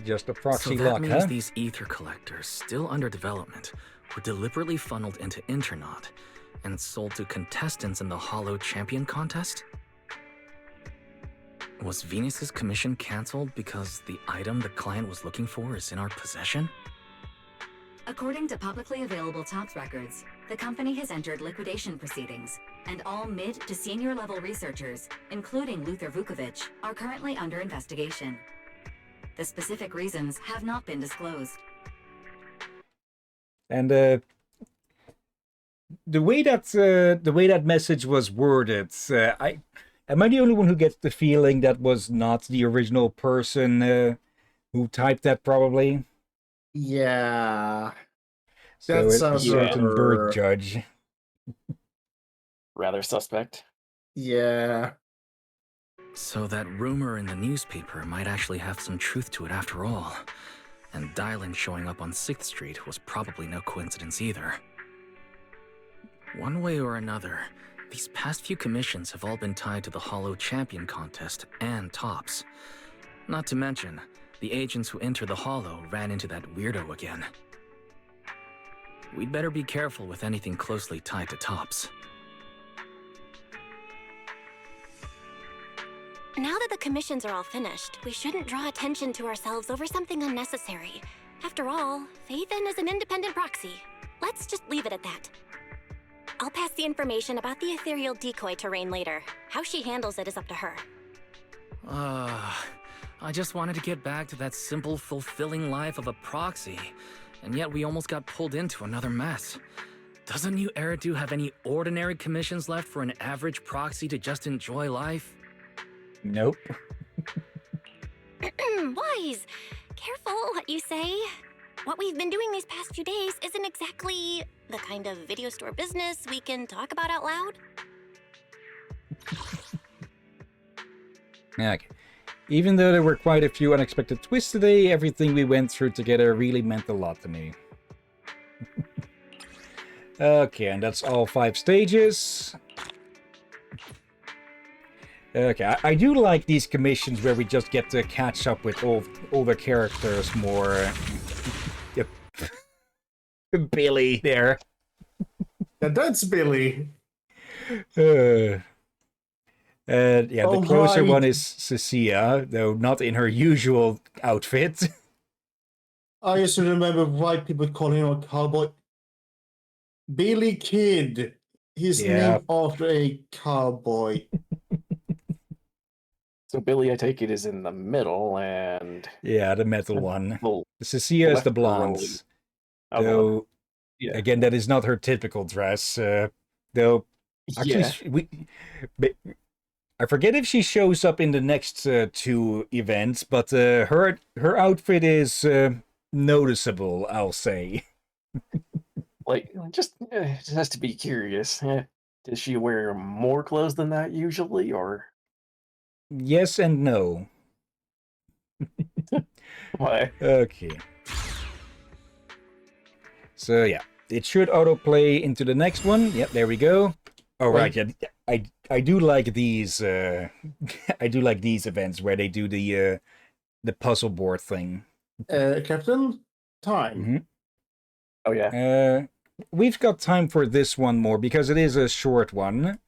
Just a proxy so that lock, means huh? these ether collectors, still under development, were deliberately funneled into Internaut and sold to contestants in the Hollow Champion contest? Was Venus's commission cancelled because the item the client was looking for is in our possession? According to publicly available TOPS records, the company has entered liquidation proceedings, and all mid to senior level researchers, including Luther Vukovic, are currently under investigation. The specific reasons have not been disclosed. And the way that message was worded, am I the only one who gets the feeling that was not the original person who typed that? Probably. Yeah. So That it's a sounds certain rather... bird judge. Rather suspect. Yeah. So that rumor in the newspaper might actually have some truth to it after all. And Dylan showing up on 6th Street was probably no coincidence either. One way or another, these past few commissions have all been tied to the Hollow Champion contest and TOPS. Not to mention, the agents who enter the Hollow ran into that weirdo again. We'd better be careful with anything closely tied to TOPS. Now that the commissions are all finished, we shouldn't draw attention to ourselves over something unnecessary. After all, Faithen is an independent proxy. Let's just leave it at that. I'll pass the information about the ethereal decoy to Rain later. How she handles it is up to her. I just wanted to get back to that simple, fulfilling life of a proxy. and yet we almost got pulled into another mess. Doesn't New Eridu have any ordinary commissions left for an average proxy to just enjoy life? Nope. Wise! Careful what you say. What we've been doing these past few days isn't exactly the kind of video store business we can talk about out loud. Okay. Even though there were quite a few unexpected twists today, everything we went through together really meant a lot to me. Okay, and that's all 5 stages. Okay, I do like these commissions where we just get to catch up with all the characters more. Yep. Billy there. Yeah, that's Billy. Yeah, the closer right. one is Cecilia, though not in her usual outfit. I used to remember why people call him a cowboy. Billy Kid. He's Yeah. named after a cowboy. So Billy, I take it, is in the middle, and Yeah, the metal one. the Cecilia is the left row blonde. is- Though, yeah, again, that is not her typical dress. Though, actually, yeah. I forget if she shows up in the next 2 events, but her outfit is noticeable, I'll say. Like, just has to be curious. Does she wear more clothes than that usually, or Yes and no. why? Okay. So yeah, it should autoplay into the next one. Yep, there we go. Oh right, yeah, I do like these. I do like these events where they do the puzzle board thing. Captain, time. Mm-hmm. Oh yeah. We've got time for this one more because it is a short one.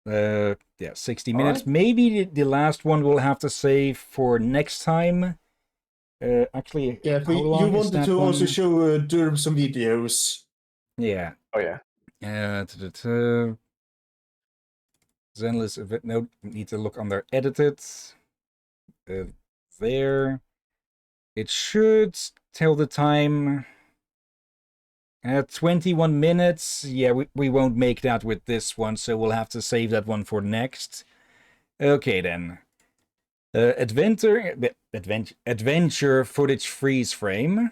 Yeah, 60 minutes. Alright. Maybe the last one we'll have to save for next time. Actually, Yeah, how you long is wanted that to one? also show Durham some videos. Yeah. Oh yeah. Zenless event. No, need to look under edited. There. It should tell the time. 21 minutes. Yeah, we won't make that with this one, so we'll have to save that one for next. Okay then. Adventure footage freeze frame.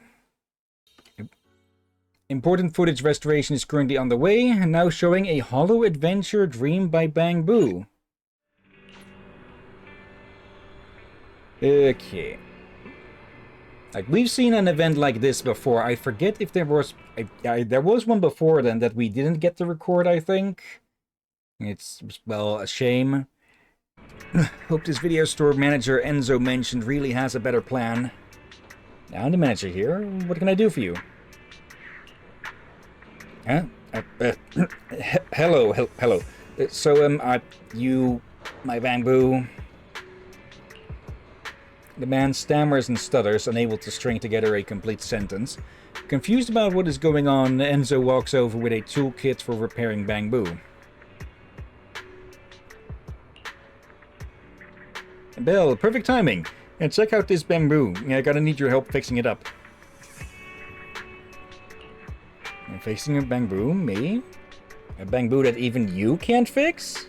Important footage restoration is currently underway, and now showing a Hollow Adventure Dream by Bang Boo. Okay. Like, we've seen an event like this before. I forget if there was... there was one before then that we didn't get to record, I think. It's, well, a shame. Hope this video store manager Enzo mentioned really has a better plan. Now I'm the manager here. What can I do for you? Huh? Hello. So, you... my Bang Boo... The man stammers and stutters, unable to string together a complete sentence. Confused about what is going on, Enzo walks over with a toolkit for repairing Bang Boo. Bell, perfect timing. And check out this Bang Boo. I gotta need your help fixing it up. Fixing a Bang Boo? Me? A Bang Boo that even you can't fix?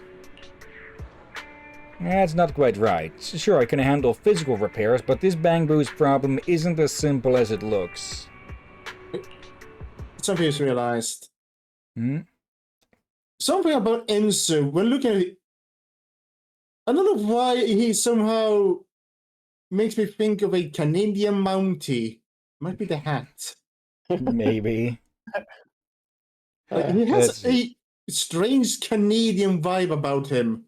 That's not quite right. Sure, I can handle physical repairs, but this Bang Boo's problem isn't as simple as it looks. Something is realized. Hmm? Something about Enzo, when looking at it, I don't know why he somehow makes me think of a Canadian Mountie. Might be the hat. Maybe. He has a strange Canadian vibe about him.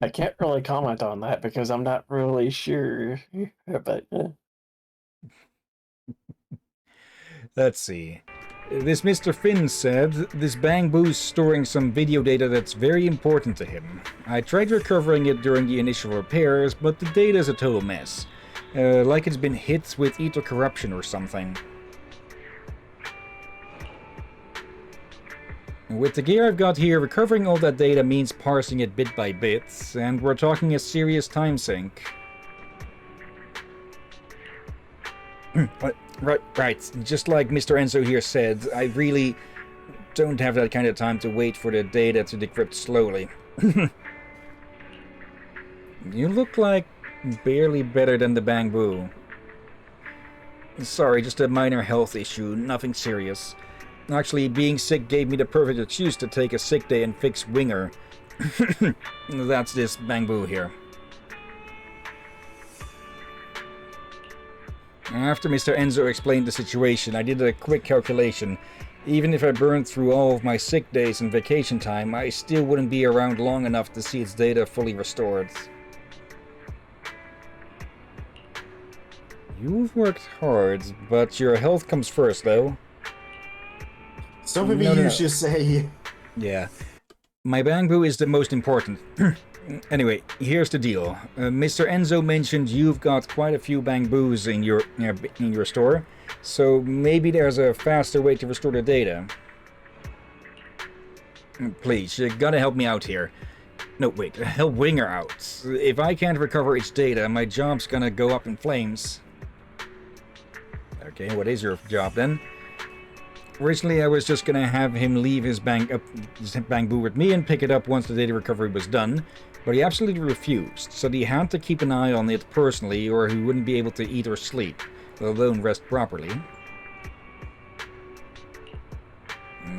I can't really comment on that because I'm not really sure. But Let's see. This Mr. Finn said, this Bang Boo's storing some video data that's very important to him. I tried recovering it during the initial repairs, but the data's a total mess. Like it's been hit with ether corruption or something. With the gear I've got here, recovering all that data means parsing it bit by bit, and we're talking a serious time sink. Right. Just like Mr. Enzo here said, I really don't have that kind of time to wait for the data to decrypt slowly. You look like barely better than the Bangbu. Sorry, just a minor health issue, nothing serious. Actually, being sick gave me the perfect excuse to take a sick day and fix Winger. That's this Bangbu here. After Mr. Enzo explained the situation, I did a quick calculation. Even if I burned through all of my sick days and vacation time, I still wouldn't be around long enough to see its data fully restored. You've worked hard, but your health comes first, though. Something you should say. Yeah. My Bangbu is the most important. Anyway, here's the deal. Mr. Enzo mentioned you've got quite a few Bangbus in your store, so maybe there's a faster way to restore the data. Please, you gotta help me out here. No, wait, help Winger out. If I can't recover its data, my job's gonna go up in flames. Okay, what is your job then? Originally, I was just gonna have him leave his Bangbu with me and pick it up once the data recovery was done, but he absolutely refused, so he had to keep an eye on it personally or he wouldn't be able to eat or sleep, let alone rest properly.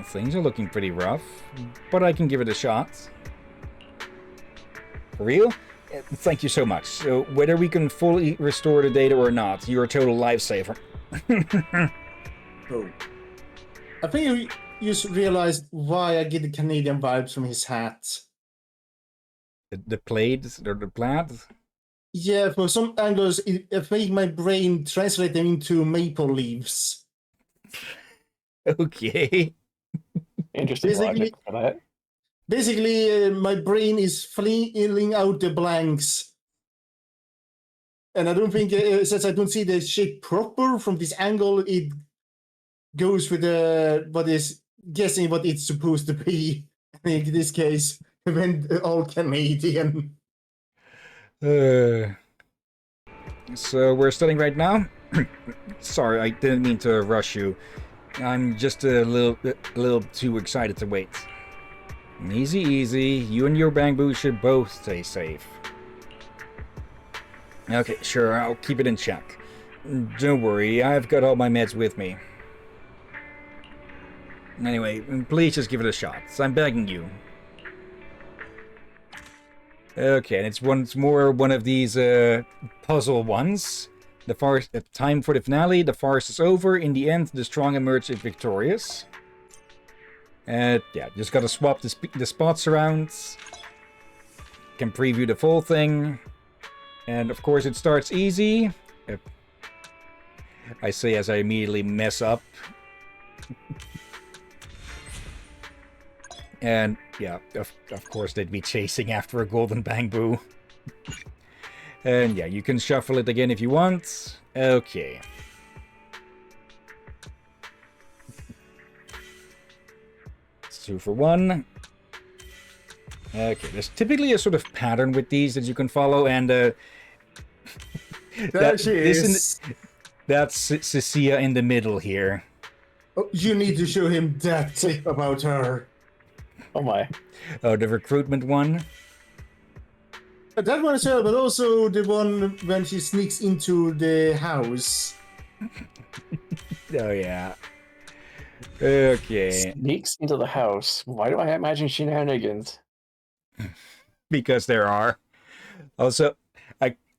Things are looking pretty rough, but I can give it a shot. For real? Thank you so much. So, whether we can fully restore the data or not, you're a total lifesaver. Oh. I think you realized why I get the Canadian vibes from his hat. The plaid or the plaid? Yeah, for some angles, it made my brain translate them into maple leaves. Okay. Interesting logic for that. Basically, my brain is filling out the blanks. And I don't think, since I don't see the shape proper from this angle, it goes with what is guessing what it's supposed to be. I think in this case, when all Canadian. So we're studying right now? Sorry, I didn't mean to rush you. I'm just a little too excited to wait. Easy, easy. You and your Bangbu should both stay safe. Okay, sure, I'll keep it in check. Don't worry, I've got all my meds with me. Anyway, please just give it a shot. I'm begging you. Okay, and it's once more one of these puzzle ones. Time for the finale. The farce is over. In the end, the strong emerge victorious. Yeah, just gotta swap the spots around. Can preview the full thing. And of course, it starts easy. I say as I immediately mess up. And yeah, of course they'd be chasing after a golden Bangbu. And yeah, you can shuffle it again if you want. Okay. It's 2 for 1. Okay, there's typically a sort of pattern with these that you can follow, and There she is. That's Cecilia in the middle here. Oh, you need to show him that tip about her. Oh my. Oh, the recruitment one? That one as well, but also the one when she sneaks into the house. Oh, yeah. Okay. Sneaks into the house. Why do I imagine shenanigans? Because there are. Also,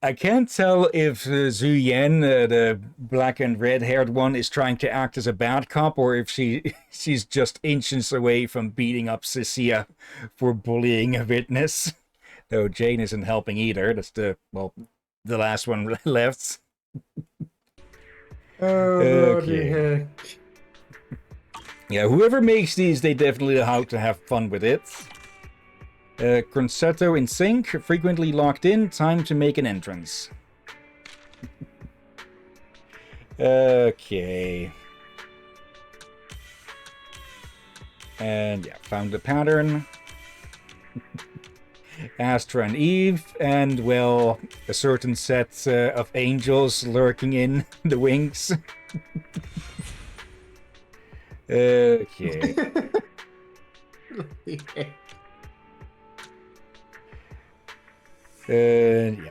I can't tell if Zidequest, the black and red-haired one, is trying to act as a bad cop, or if she's just inches away from beating up Cecilia for bullying a witness. Though Jane isn't helping either. That's the last one left. Oh, Okay. the heck. Yeah, whoever makes these, they definitely know how to have fun with it. Concerto in sync, frequently locked in, time to make an entrance. Okay. And yeah, found the pattern. Astra and Eve, and, well, a certain set of angels lurking in the wings. Okay. Yeah.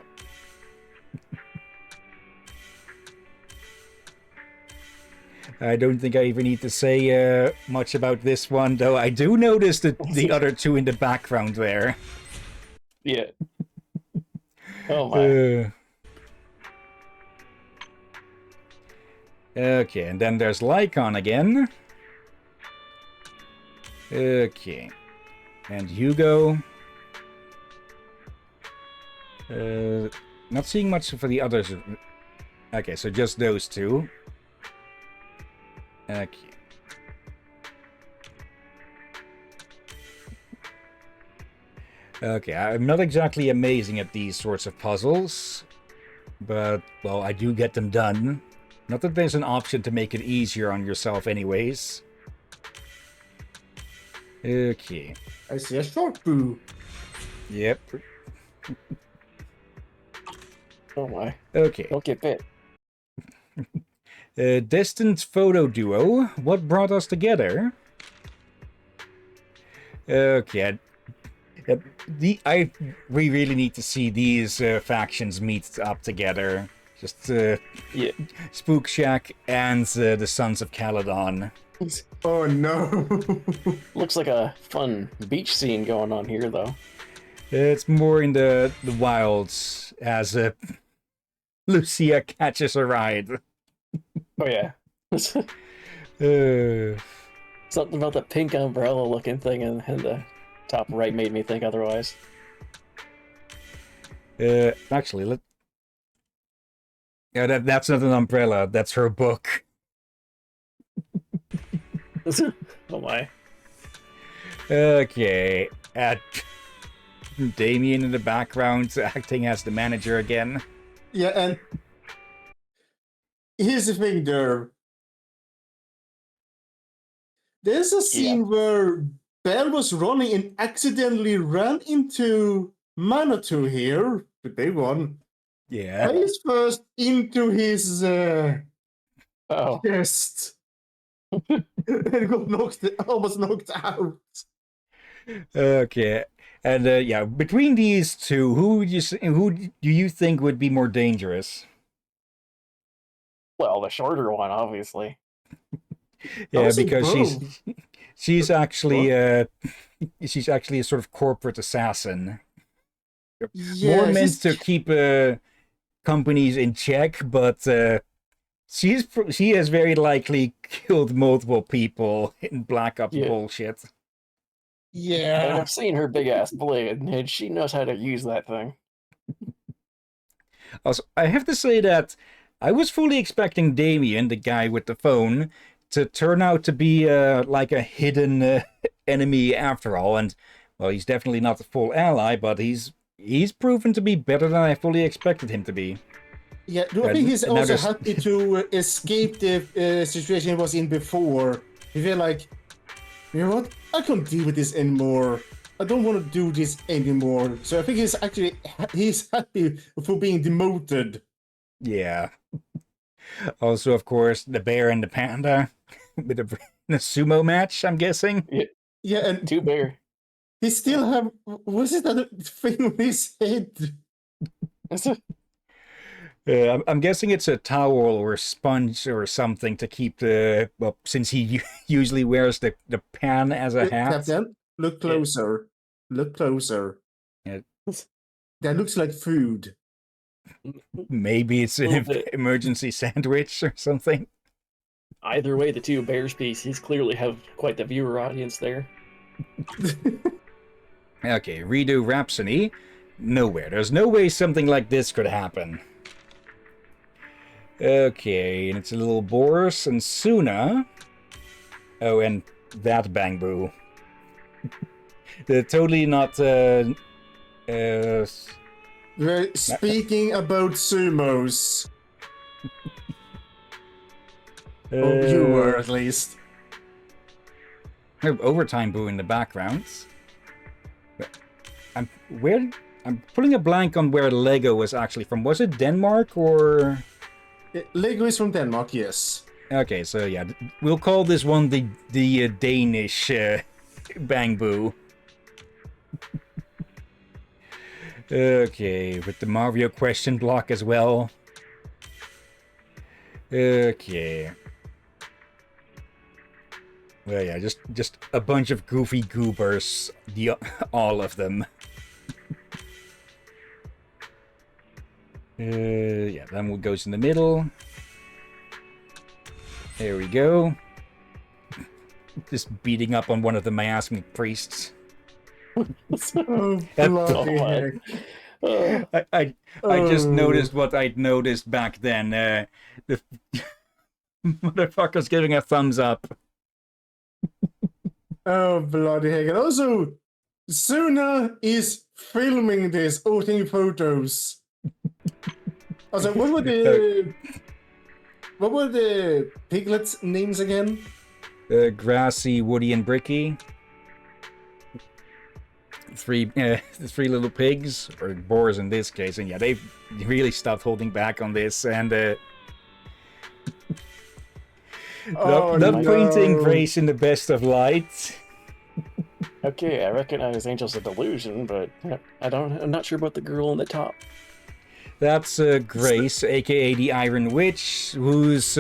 I don't think I even need to say much about this one, though I do notice the other two in the background there. Yeah. Oh my. Okay, and then there's Lycon again. Okay. And Hugo. Not seeing much for the others. Okay, so just those two. Okay. Okay, I'm not exactly amazing at these sorts of puzzles, but, well, I do get them done. Not that there's an option to make it easier on yourself anyways. Okay. I see a shark boo. Yep. Oh my. Okay. Don't get bit. Distant photo duo. What brought us together? Okay. We really need to see these factions meet up together. Just Yeah. Spook Shack and the Sons of Caledon. Oh no. Looks like a fun beach scene going on here, though. It's more in the wilds as Lucia catches a ride. Oh yeah. Uh, Something about the pink umbrella looking thing in the top right made me think otherwise. Actually, yeah, that's not an umbrella. That's her book. Oh my. Okay. Damien in the background acting as the manager again. Yeah, and here's the thing there. There's a scene where Belle was running and accidentally ran into Manitou here, the big one. Yeah. Face first into his Oh. chest. And got almost knocked out. Okay. And yeah, between these two, who do you think would be more dangerous? Well, the shorter one, obviously. Yeah, because she's actually a sort of corporate assassin. Yeah, more meant to keep companies in check, but she has very likely killed multiple people in Black Ops bullshit. Yeah. And I've seen her big ass blade, and she knows how to use that thing. Also, I have to say that I was fully expecting Damien, the guy with the phone, to turn out to be like a hidden enemy after all. And, well, he's definitely not a full ally, but he's proven to be better than I fully expected him to be. Yeah, I think he's also happy to escape the situation he was in before. He felt like, you know what? I can't deal with this anymore. I don't want to do this anymore. So I think he's happy for being demoted. Yeah. Also, of course, the bear and the panda with a sumo match, I'm guessing. Yeah, and two bear. He still have what's it that thing on his head? I'm guessing it's a towel or a sponge or something to keep since he usually wears the pan as a hat. Captain, look closer. Yeah. Look closer. Yeah. That looks like food. Maybe it's an emergency sandwich or something. Either way, the two bear species clearly have quite the viewer audience there. Okay, redo Rhapsody. Nowhere. There's no way something like this could happen. Okay, and it's a little Boris and Suna. Oh, and that Bangbu. They're totally not, We're speaking about sumos. You were, at least. I have Overtime Boo in the background. Where... I'm pulling a blank on where Lego was actually from. Was it Denmark or... Lego is from Denmark, yes. Okay, so yeah, we'll call this one the Danish Bang Boo. Okay, with the Mario question block as well. Okay. Well, yeah, just a bunch of goofy goobers, all of them. Yeah, then what goes in the middle. There we go. Just beating up on one of the miasmic priests. Oh, bloody heck. I just noticed what I'd noticed back then. The motherfucker's giving a thumbs up. Oh, bloody heck. And also, Suna is filming this, or taking photos. Also, what were the piglets' names again? Grassy, Woody, and Bricky. The three little pigs, or boars in this case, and yeah, they've really stopped holding back on this, and not painting Grace in the best of light. Okay, I recognize Angel's a delusion, but I'm not sure about the girl on the top. That's Grace, aka the Iron Witch, who's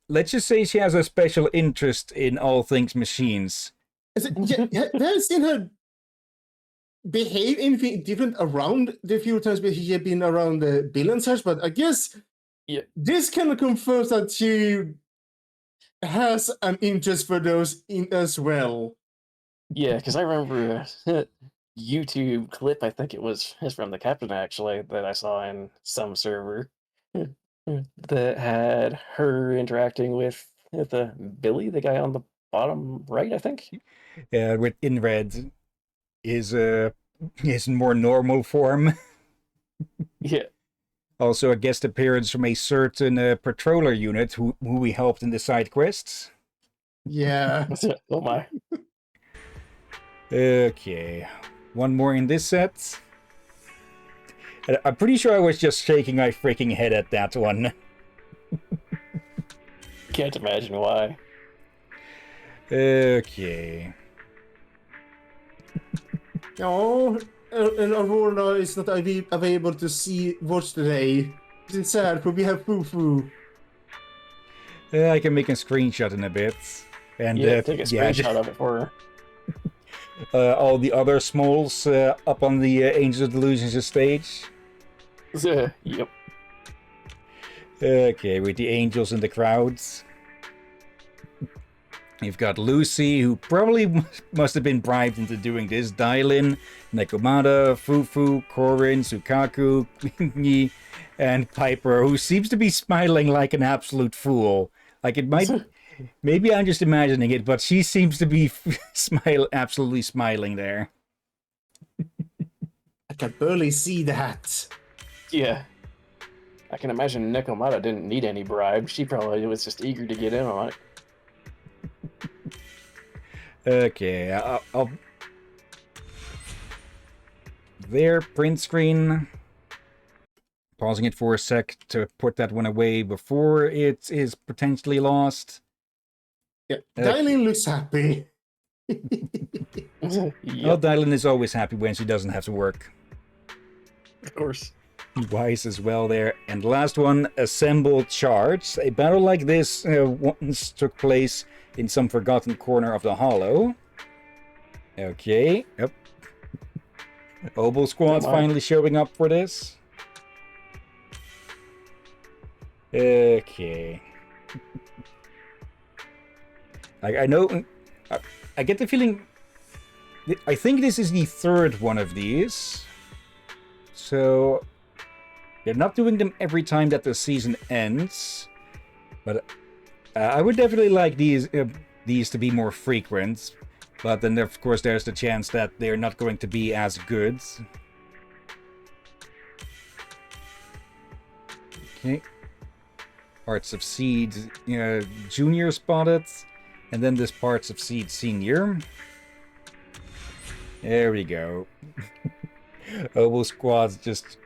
let's just say she has a special interest in all things machines. Have you seen her behave anything different around the few times where she had been around the Bill and such? But I guess this kind of confirms that she has an interest for those as well. Yeah, because I remember a YouTube clip, I think it's from the captain actually, that I saw in some server that had her interacting with the Billy, the guy on the bottom right, I think. Yeah, with in red is his more normal form. Yeah. Also a guest appearance from a certain patroller unit who we helped in the side quests. Yeah. Oh my. Okay, one more in this set. I'm pretty sure I was just shaking my freaking head at that one. Can't imagine why. Okay. Oh, and Aurora is not available to watch today. It's sad, but we have Fufu. I can make a screenshot in a bit. And take a screenshot of it for her. All the other smalls up on the Angels of Delusions stage. Yep. Okay, with the angels in the crowds. You've got Lucy, who probably must have been bribed into doing this. Dylan, Nekomata, Fufu, Korin, Sukaku, Quingy, and Piper, who seems to be smiling like an absolute fool. Like it might... Maybe I'm just imagining it, but she seems to be absolutely smiling there. I can barely see that. Yeah. I can imagine Nekomata didn't need any bribe. She probably was just eager to get in on it. Okay, I'll... There, print screen. Pausing it for a sec to put that one away before it is potentially lost. Yeah, Dylan looks happy. Well, Dylan is always happy when she doesn't have to work. Of course. Wise as well there. And last one, assemble charts. A battle like this once took place in some forgotten corner of the Hollow. Okay, yep. Obel Squad's finally showing up for this. Okay. I know... I get the feeling... I think this is the third one of these. So... They're not doing them every time that the season ends. But I would definitely like these to be more frequent. But then, of course, there's the chance that they're not going to be as good. Okay. Parts of Seed Junior spotted. And then this Parts of Seed Senior. There we go. Oval Squad's just,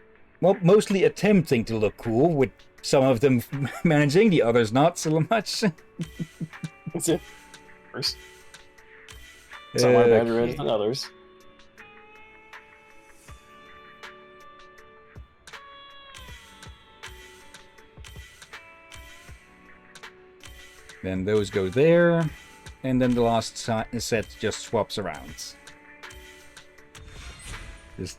well, mostly attempting to look cool, with some of them managing, the others not so much. That's it. First. Some are better at it than others. Then those go there, and then the last set just swaps around. Just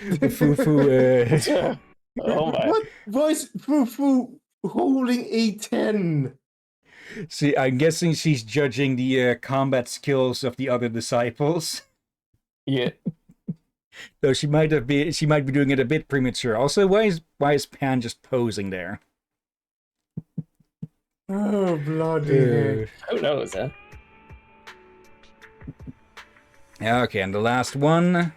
Fufu. Oh my! What was Fufu holding A10? See, I'm guessing she's judging the combat skills of the other disciples. Yeah. Though she might be doing it a bit premature. Also, why is Pan just posing there? Oh, bloody heck. Who knows, huh? Okay, and the last one.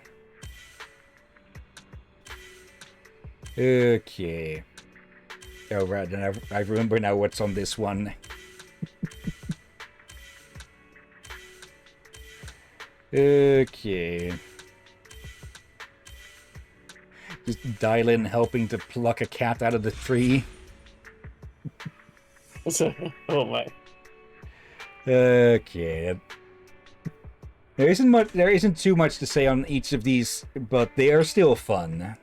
Okay. Oh, right, and I remember now what's on this one. Okay. Just dial in helping to pluck a cat out of the tree. Oh my. Okay. There isn't too much to say on each of these, but they are still fun.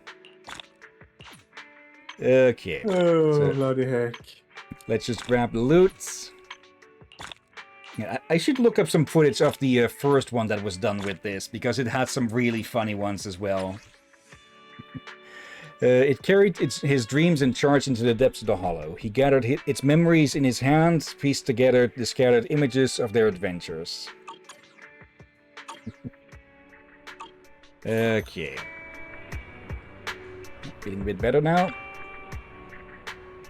Okay. Oh, so bloody heck. let's just grab the loot. Yeah, I should look up some footage of the first one that was done with this, because it had some really funny ones as well. It carried his dreams and charged into the depths of the hollow. He gathered its memories in his hands, pieced together the scattered images of their adventures. Okay. Feeling a bit better now.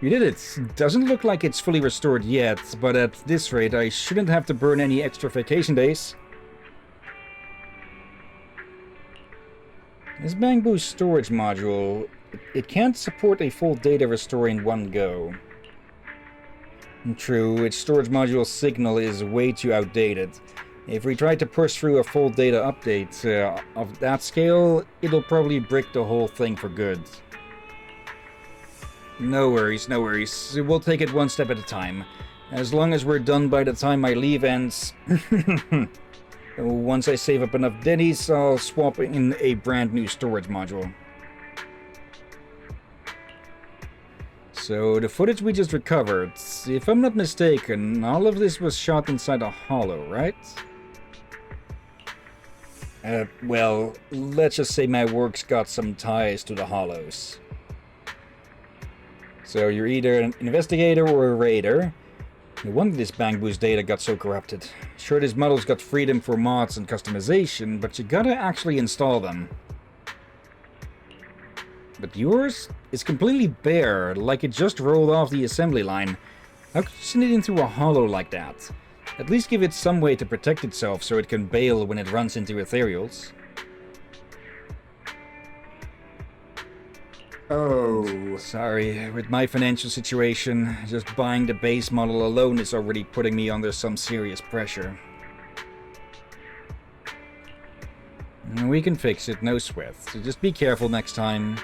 You did it. Doesn't look like it's fully restored yet, but at this rate I shouldn't have to burn any extra vacation days. This Bamboo storage module, it can't support a full data restore in one go. True, its storage module signal is way too outdated. If we try to push through a full data update of that scale, it'll probably brick the whole thing for good. No worries, no worries. We'll take it one step at a time. As long as we're done by the time my leave ends. Once I save up enough dennies, I'll swap in a brand new storage module. So, the footage we just recovered, if I'm not mistaken, all of this was shot inside a hollow, right? Well, let's just say my work's got some ties to the hollows. So you're either an investigator or a raider. No wonder this Bamboo's data got so corrupted. Sure, this model's got freedom for mods and customization, but you gotta actually install them. But yours is completely bare, like it just rolled off the assembly line. How could you send it into a hollow like that? At least give it some way to protect itself so it can bail when it runs into ethereals. Oh. Sorry, with my financial situation, just buying the base model alone is already putting me under some serious pressure. We can fix it, no sweat. So just be careful next time.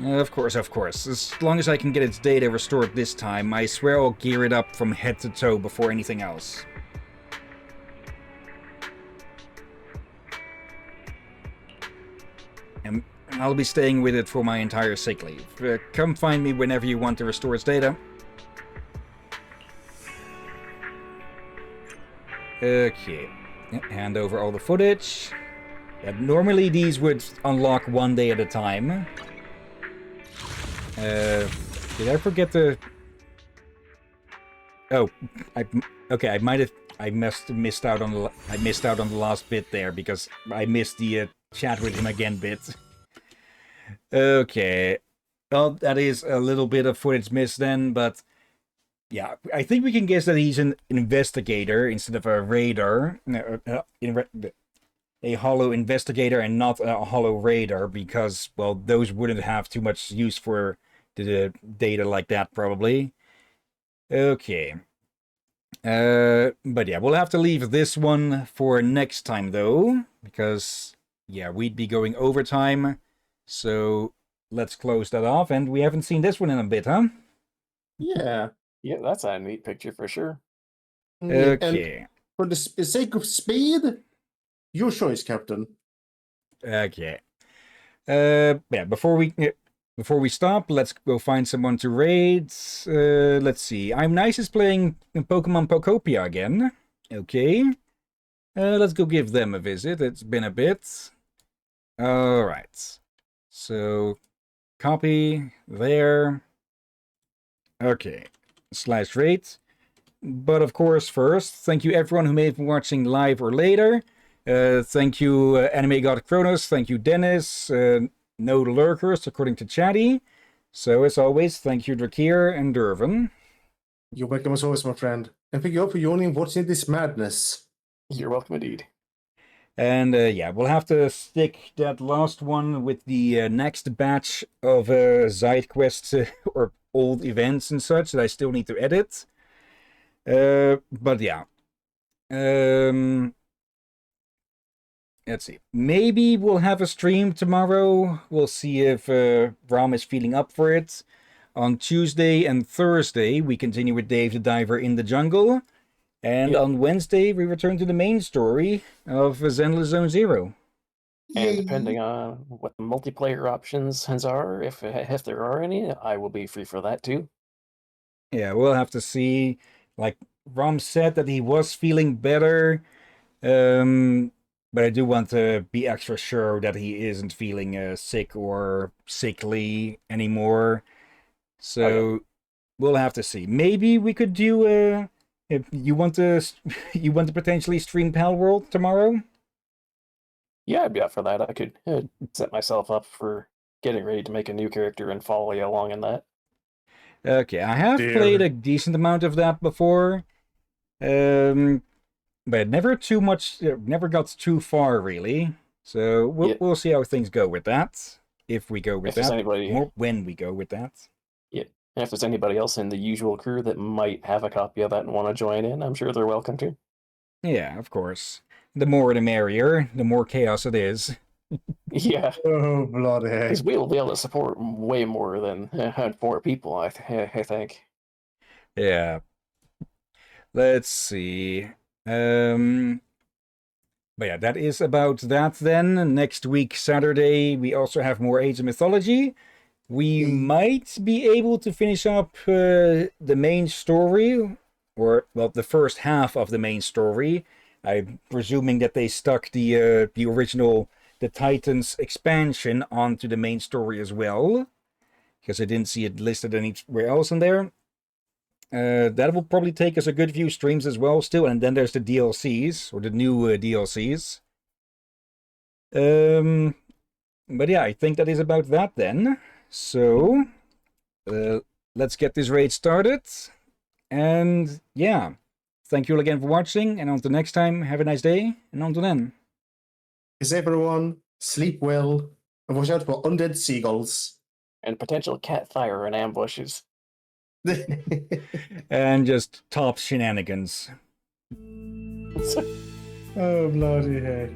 Of course, of course. As long as I can get its data restored this time, I swear I'll gear it up from head to toe before anything else. And I'll be staying with it for my entire sick leave. Come find me whenever you want to restore its data. Okay. Hand over all the footage. Normally these would unlock one day at a time. Did I forget the... Oh, okay, I missed out on the last bit there because I missed the chat with him again bit. Okay. Well, that is a little bit of footage missed then, but yeah, I think we can guess that he's an investigator instead of a raider. A hollow investigator and not a hollow raider, because, well, those wouldn't have too much use for the data like that, probably. Okay. But yeah, we'll have to leave this one for next time, though, because, yeah, we'd be going overtime. So let's close that off. And we haven't seen this one in a bit, huh? Yeah. Yeah, that's a neat picture for sure. Yeah, and Okay. for the sake of speed, your choice, Captain. Okay. Yeah, before we stop, let's go find someone to raid. Let's see. I'm Nice is playing Pokemon Pokopia again. Okay. Let's go give them a visit. It's been a bit. Alright. So, copy there. Okay. /rate. But of course, first, thank you everyone who may have been watching live or later. Thank you, Anime God Kronos. Thank you, Dennis. No lurkers, according to Chatty. So, as always, thank you, Drakir and Durvan. You're welcome as always, my friend. And thank you all for joining watching this madness. You're welcome indeed. And yeah, we'll have to stick that last one with the next batch of Zidequest or old events and such that I still need to edit. But yeah. Let's see. Maybe we'll have a stream tomorrow. We'll see if Ram is feeling up for it. On Tuesday and Thursday, we continue with Dave the Diver in the Jungle. And on Wednesday, we return to the main story of Zenless Zone Zero. And depending on what the multiplayer options are, if there are any, I will be free for that too. Yeah, we'll have to see. Like Ram said that he was feeling better, but I do want to be extra sure that he isn't feeling sick or sickly anymore. So we'll have to see. Maybe we could do if you want to potentially stream Pal World tomorrow? Yeah, I'd be up for that. I could set myself up for getting ready to make a new character and follow you along in that. Okay, I have played a decent amount of that before, but never too much. Never got too far really. So we'll see how things go with that. If we go with that, or when we go with that. Yeah. And if there's anybody else in the usual crew that might have a copy of that and want to join in, I'm sure they're welcome to. Yeah, of course. The more the merrier, the more chaos it is. Yeah. Oh, bloody heck. Because we'll be able to support way more than 4 people, I think. Yeah. Let's see. But yeah, that is about that then. Next week, Saturday, we also have more Age of Mythology. We might be able to finish up the main story, or, well, the first half of the main story. I'm presuming that they stuck the original, the Titans expansion onto the main story as well, because I didn't see it listed anywhere else in there. That will probably take us a good few streams as well still, and then there's the DLCs, or the new DLCs. But yeah, I think that is about that then. So, let's get this raid started. And yeah, thank you all again for watching, and until next time, have a nice day, and until then. Is everyone sleep well, and watch out for undead seagulls. And potential cat fire and ambushes. And just top shenanigans. Oh, bloody heck.